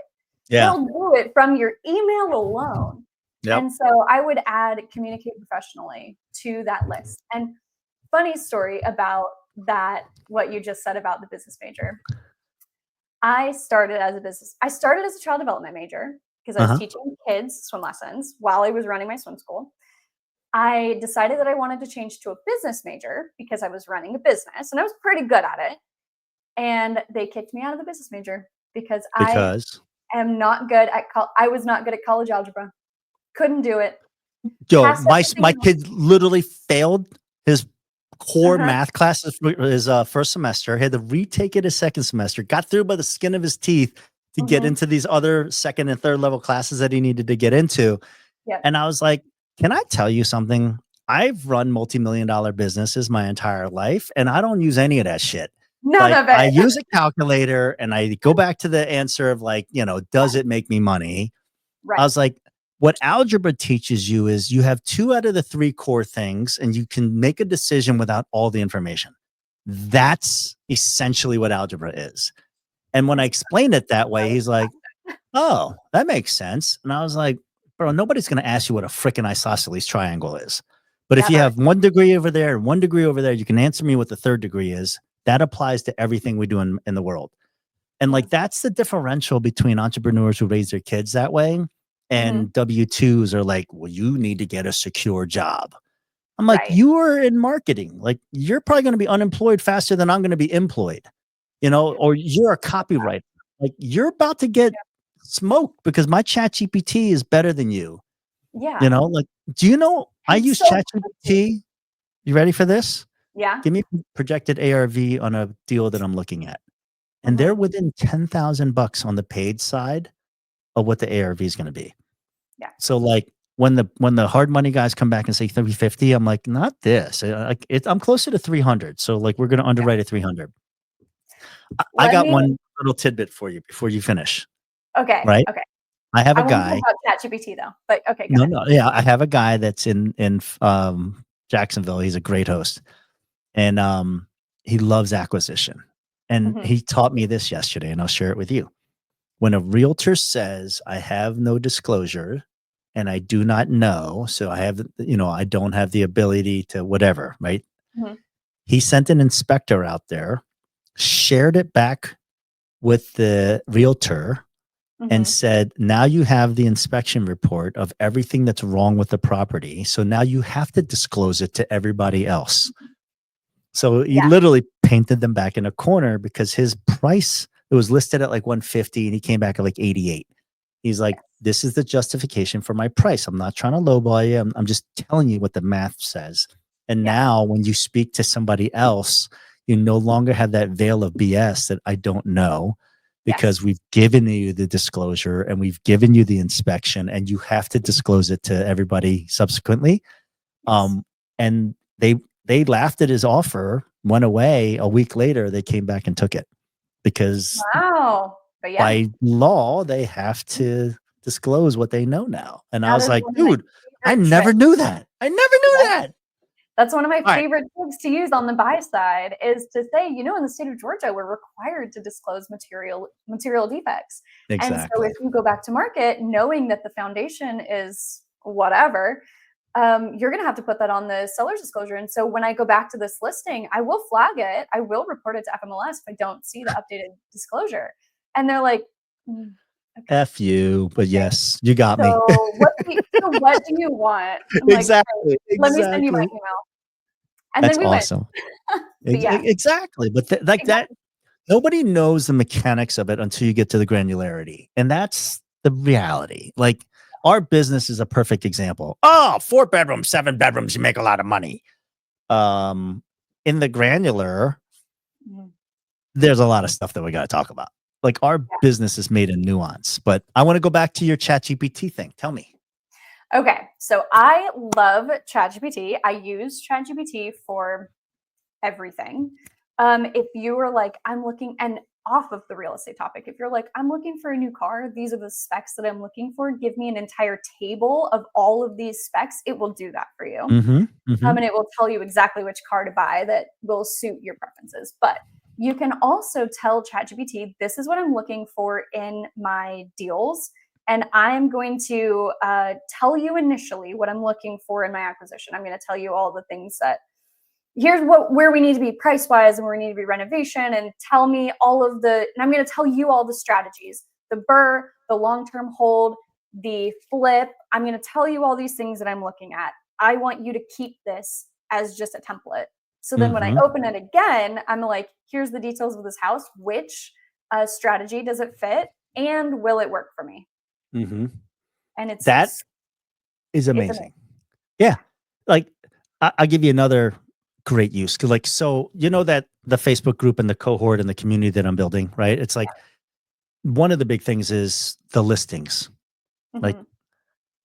Yeah. They'll do it from your email alone. Yep. And so I would add communicate professionally to that list. And funny story about that, what you just said about the business major. I started as a child development major because I was teaching kids swim lessons while I was running my swim school. I decided that I wanted to change to a business major because I was running a business and I was pretty good at it. And they kicked me out of the business major because I am not good at I was not good at college algebra. Couldn't do it. Yo, my kid literally failed his core math class his first semester. He had to retake it his second semester. Got through by the skin of his teeth to get into these other second and third level classes that he needed to get into. Yep. And I was like, can I tell you something? I've run multi-million-dollar businesses my entire life, and I don't use any of that shit. None of it. I use a calculator and I go back to the answer of like, does it make me money? Right. I was like, what algebra teaches you is you have 2 out of the 3 core things and you can make a decision without all the information. That's essentially what algebra is. And when I explained it that way, he's like, oh, that makes sense. And I was like, bro, nobody's going to ask you what a freaking isosceles triangle is. But if you have 1 degree over there and 1 degree over there, you can answer me what the 3rd degree is. That applies to everything we do in the world. And like, that's the differential between entrepreneurs who raise their kids that way and W-2s are like, well, you need to get a secure job. I'm like, you are in marketing. Like, you're probably going to be unemployed faster than I'm going to be employed, or you're a copywriter. Like, you're about to get smoked because my chat GPT is better than you. Yeah. Like, do you know I use chat GPT? You ready for this? Yeah. Give me projected ARV on a deal that I'm looking at. And they're within $10,000 on the paid side of what the ARV is going to be. Yeah. So like when the hard money guys come back and say 350, I'm like, not this. I'm closer to 300. So like we're going to underwrite at 300. I got one little tidbit for you before you finish. Okay. Right. Okay. I have a I guy. want to talk about ChatGPT though, but okay. No. Yeah. I have a guy that's in Jacksonville. He's a great host. And he loves acquisition. And he taught me this yesterday, and I'll share it with you. When a realtor says, I have no disclosure and I do not know, so I have, I don't have the ability to whatever, right? He sent an inspector out there, shared it back with the realtor and said, now you have the inspection report of everything that's wrong with the property. So now you have to disclose it to everybody else. So he literally painted them back in a corner because his price, it was listed at like 150 and he came back at like 88. He's like, this is the justification for my price. I'm not trying to lowball you. I'm just telling you what the math says. And now when you speak to somebody else, you no longer have that veil of BS that I don't know because we've given you the disclosure and we've given you the inspection and you have to disclose it to everybody subsequently. And they laughed at his offer, went away. A week later, they came back and took it because by law, they have to disclose what they know now. And I was like, dude, I never knew that. I never knew that. That's one of my favorite tricks to use on the buy side is to say, in the state of Georgia, we're required to disclose material defects. Exactly. And so if you go back to market, knowing that the foundation is whatever, you're going to have to put that on the seller's disclosure. And so when I go back to this listing, I will flag it. I will report it to FMLS if I don't see the updated disclosure. And they're like, okay. F you, but yes, you got me. What do you want? I'm exactly. Like, let me send you my email. And that's then we awesome. Yeah. Exactly. But that, nobody knows the mechanics of it until you get to the granularity. And that's the reality. Like, our business is a perfect example. Oh, 4 bedrooms, 7 bedrooms, you make a lot of money. In the granular, there's a lot of stuff that we got to talk about. Like, our business is made in nuance. But I want to go back to your ChatGPT thing. Tell me. Okay, so I love ChatGPT. I use ChatGPT for everything. If you were like, I'm looking, and off of the real estate topic, if you're like, I'm looking for a new car, these are the specs that I'm looking for, give me an entire table of all of these specs, it will do that for you. And it will tell you exactly which car to buy that will suit your preferences. But you can also tell ChatGPT, this is what I'm looking for in my deals. And I'm going to tell you initially what I'm looking for in my acquisition. I'm going to tell you all the things that, here's where we need to be price wise and where we need to be renovation, and tell me all of the, and I'm going to tell you all the strategies, the BRRRR, the long-term hold, the flip. I'm going to tell you all these things that I'm looking at. I want you to keep this as just a template. So then when I open it again, I'm like, here's the details of this house. Which strategy does it fit? And will it work for me? And that is amazing. Yeah. Like, I'll give you another great use. Cause like, so, you know, that the Facebook group and the cohort and the community that I'm building, right? It's like, one of the big things is the listings. Like,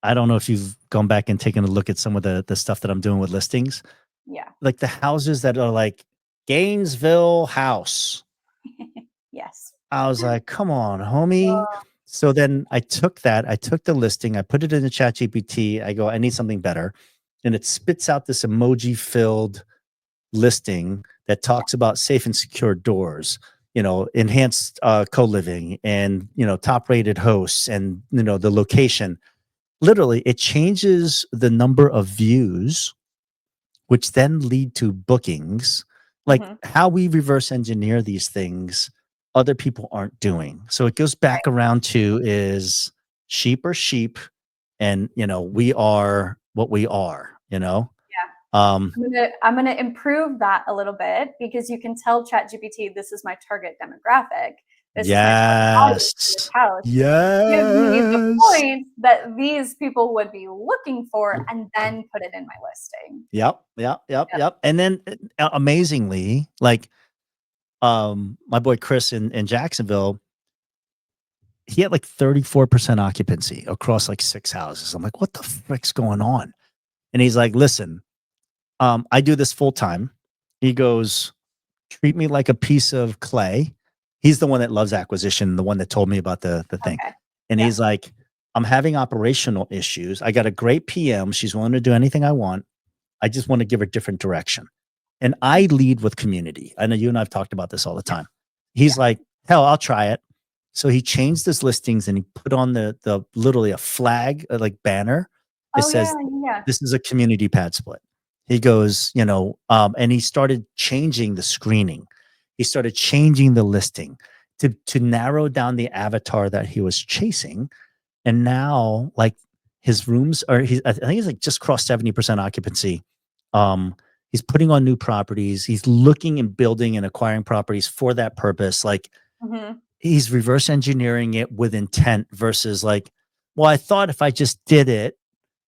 I don't know if you've gone back and taken a look at some of the stuff that I'm doing with listings. Yeah. Like the houses that are like Gainesville house. Yes. I was like, come on, homie. So then I took the listing, I put it in the ChatGPT. I go, I need something better. And it spits out this emoji filled listing that talks about safe and secure doors, you know, enhanced co-living, and, you know, top rated hosts, and, you know, the location. Literally, it changes the number of views, which then lead to bookings. Like, how we reverse engineer these things, other people aren't doing. So it goes back around to, is sheep are sheep, and, you know, we are what we are, you know? I'm gonna improve that a little bit, because you can tell ChatGPT, this is my target demographic. This is my target audience for this house. Give me the points that these people would be looking for, and then put it in my listing. Yep. And then amazingly, like, my boy Chris in Jacksonville, he had like 34% occupancy across like 6 houses. I'm like, what the frick's going on? And he's like, listen, I do this full time. He goes, treat me like a piece of clay. He's the one that loves acquisition, the one that told me about the thing. And he's like, I'm having operational issues. I got a great PM. She's willing to do anything I want. I just want to give her different direction. And I lead with community. I know you and I've talked about this all the time. He's like, hell, I'll try it. So he changed his listings and he put on the literally a flag, like banner. It says, this is a community PadSplit. He goes, you know, and he started changing the screening. He started changing the listing to narrow down the avatar that he was chasing. And now, like, his rooms are, I think he's like just crossed 70% occupancy. He's putting on new properties. He's looking and building and acquiring properties for that purpose. Like, he's reverse engineering it with intent versus like, well, I thought if I just did it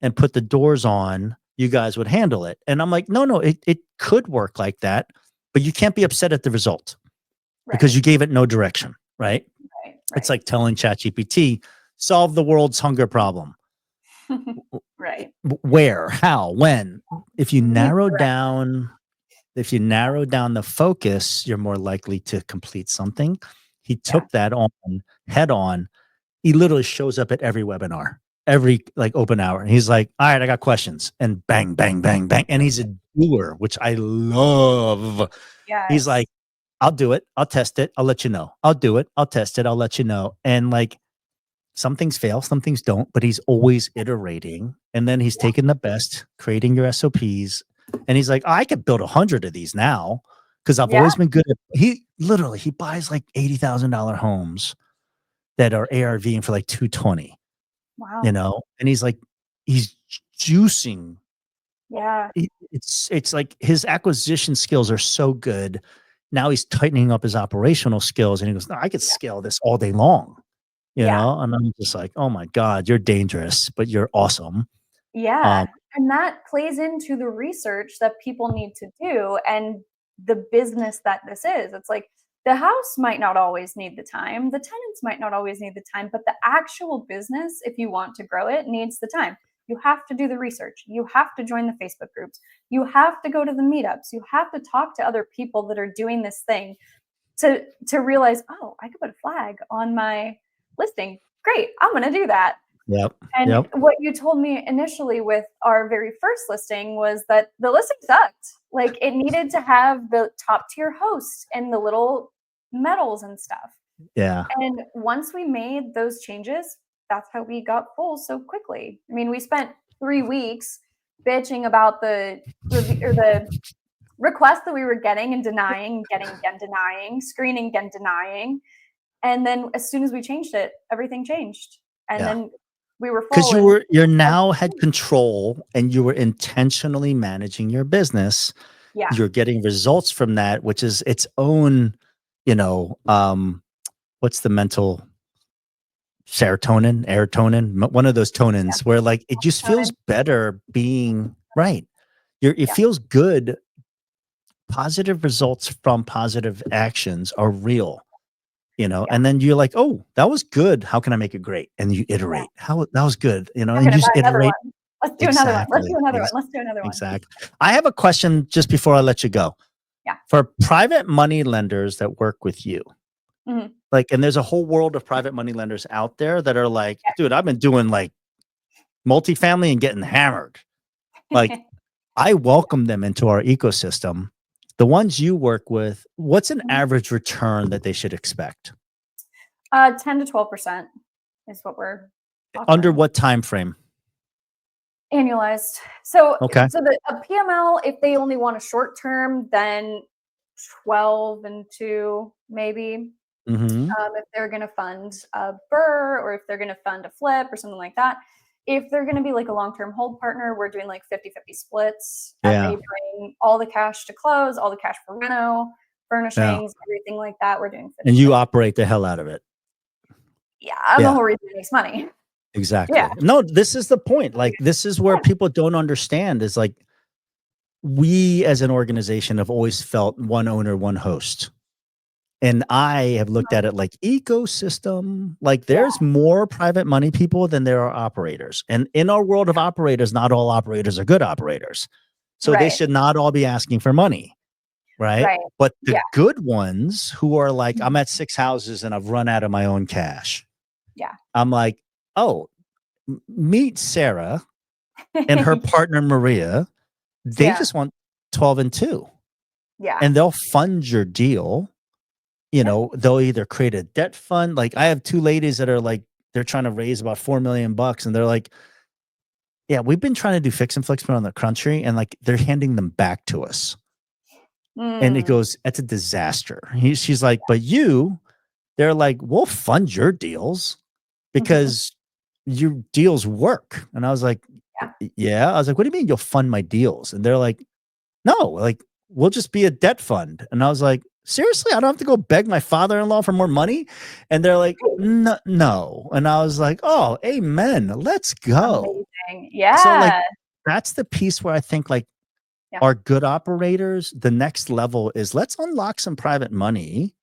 and put the doors on, you guys would handle it. And I'm like, no, it could work like that, but you can't be upset at the result because you gave it no direction, right? It's like telling ChatGPT, solve the world's hunger problem. Where, how, when? If you narrow down the focus, you're more likely to complete something. He took that on head on. He literally shows up at every webinar, every like open hour. And he's like, all right, I got questions, and bang, bang, bang, bang. And he's a doer, which I love. He's like, I'll do it. I'll test it. I'll let you know. I'll do it. I'll test it. I'll let you know. And like, some things fail, some things don't, but he's always iterating. And then he's taking the best, creating your SOPs. And he's like, I could build 100 of these now because I've Yeah. always been good at, he buys like $80,000 homes that are ARVing for like 220, Wow. and he's juicing. Yeah. It's like his acquisition skills are so good. Now he's tightening up his operational skills and he goes, no, I could scale this all day long, Yeah. and I'm just like, oh my God, you're dangerous, but you're awesome. Yeah. Um, And that plays into the research that people need to do and the business that this is. It's like the house might not always need the time, the tenants might not always need the time, but the actual business, if you want to grow it, needs the time. You have to do the research. You have to join the Facebook groups. You have to go to the meetups. You have to talk to other people that are doing this thing to realize, oh, I could put a flag on my listing. Great, I'm going to do that. yep. And Yep. what you told me initially with our very first listing was that the listing sucked. Like it needed to have the top tier host and the little medals and stuff. Yeah. And once we made those changes, that's how we got full so quickly. I mean, we spent 3 weeks bitching about the requests that we were getting and denying, getting again denying, screening again denying. And then as soon as we changed it, everything changed. And Yeah. then we were Because full. And you're now had control and you were intentionally managing your business. yeah, You're getting results from that, which is its own, what's the mental serotonin, one of those yeah, tonins where like it just feels melatonin. better being right. It Yeah, feels good. Positive results from positive actions are real, yeah, and then you're like, oh, that was good. How can I make it great? And you yeah. iterate. How that was good, I'm and you gonna just buy another iterate. one. Let's do another one. Let's Exactly. do another one. Let's do another one. Exactly. I have a question just before I let you go. Yeah. For private money lenders that work with you, Mhm. like, and there's a whole world of private money lenders out there that are like, dude, I've been doing like multifamily and getting hammered. Like, Yeah. I welcome them into our ecosystem. The ones you work with, what's an Mhm. average return that they should expect? 10 to 12% is what we're Under offering. what time frame? Annualized. So Okay. a PML, if they only want a short term, then 12 and 2 maybe. Mm-hmm. If they're going to fund a BRRRR or if they're going to fund a flip or something like that. If they're going to be like a long-term hold partner, we're doing like 50-50 splits and Yeah. they bring all the cash to close, all the cash for reno, Yeah. furnishings, everything like that. We're doing And you 50-50. operate the hell out of it. Yeah, I'm the Yeah. whole reason it makes money. Yeah. Exactly. No, this is the point. Like, this is where Yeah. people don't understand is like, we as an organization have always felt one owner, one host. And I have looked at it like ecosystem. Like, Yeah. there's more private money people than there are operators. And in our world of operators, not all operators are good operators. So they Right. should not all be asking for money. Right. Right. But the Yeah. good ones who are like, I'm Mhm. at 6 houses and I've run out of my own cash. Yeah. I'm like, oh, meet Sarah and her partner Maria. They Yeah. just want 12 and 2, Yeah. and they'll fund your deal. Yeah. They'll either create a debt fund. Like, I have 2 ladies that are like, they're trying to raise about $4 million and they're like, yeah, we've been trying to do fix and flips around the country and like they're handing them back to us. And it Mm. goes, that's a disaster. She's like, but they're like, we'll fund your deals because your deals work. And I was like, Yeah. yeah. I was like, what do you mean you'll fund my deals? And they're like, no, like, we'll just be a debt fund. And I was like, seriously, I don't have to go beg my father-in-law for more money. And they're like, no, no. And I was like, oh, amen. Let's go. Amazing. So like, Yeah. that's the piece where I think like Yeah. our good operators, the next level is let's unlock some private money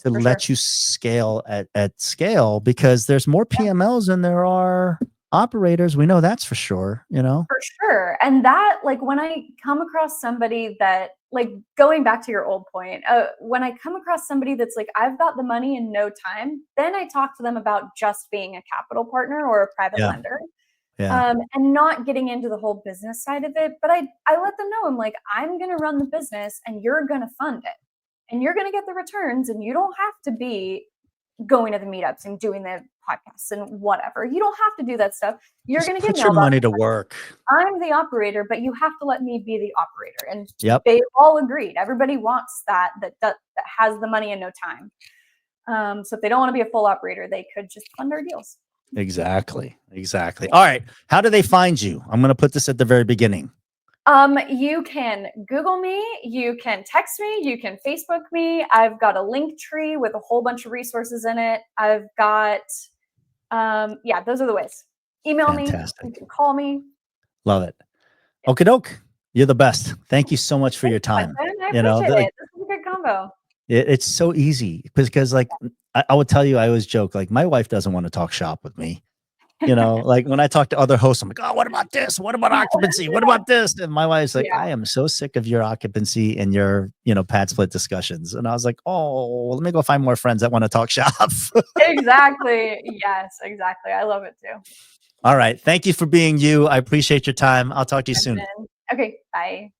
to For sure. let you scale at scale, because there's more Yeah. PMLs than there are operators. We know that's for sure, For sure. And that, like, when I come across somebody that, like, going back to your old point, when I come across somebody that's like, I've got the money in no time, then I talk to them about just being a capital partner or a private Yeah. lender. Yeah. And not getting into the whole business side of it. But I let them know, I'm like, I'm going to run the business and you're going to fund it and you're going to get the returns and you don't have to be going to the meetups and doing the podcasts and whatever. You don't have to do that stuff. You're going to get put your mailbox money to money. work. I'm the operator, but you have to let me be the operator. And Yep. they all agreed. Everybody wants that has the money and no time. So if they don't want to be a full operator, they could just fund our deals. Exactly. All right. How do they find you? I'm going to put this at the very beginning. You can Google me, you can text me, you can Facebook me. I've got a link tree with a whole bunch of resources in it. I've got, yeah, those are the ways. Email Fantastic. me, you can call me. Love it. Okie doke. You're the best. Thank you so much for your time. I appreciate it. This is a good combo. It's so easy because like I would tell you, I always joke, like my wife doesn't want to talk shop with me. You know, like when I talk to other hosts, I'm like, oh, what about this? What about occupancy? What about this? And my wife's like, I am so sick of your occupancy and your, PadSplit discussions. And I was like, oh, let me go find more friends that want to talk shop. Exactly. Yes, exactly. I love it too. All right. Thank you for being you. I appreciate your time. I'll talk to you soon. Okay. Bye.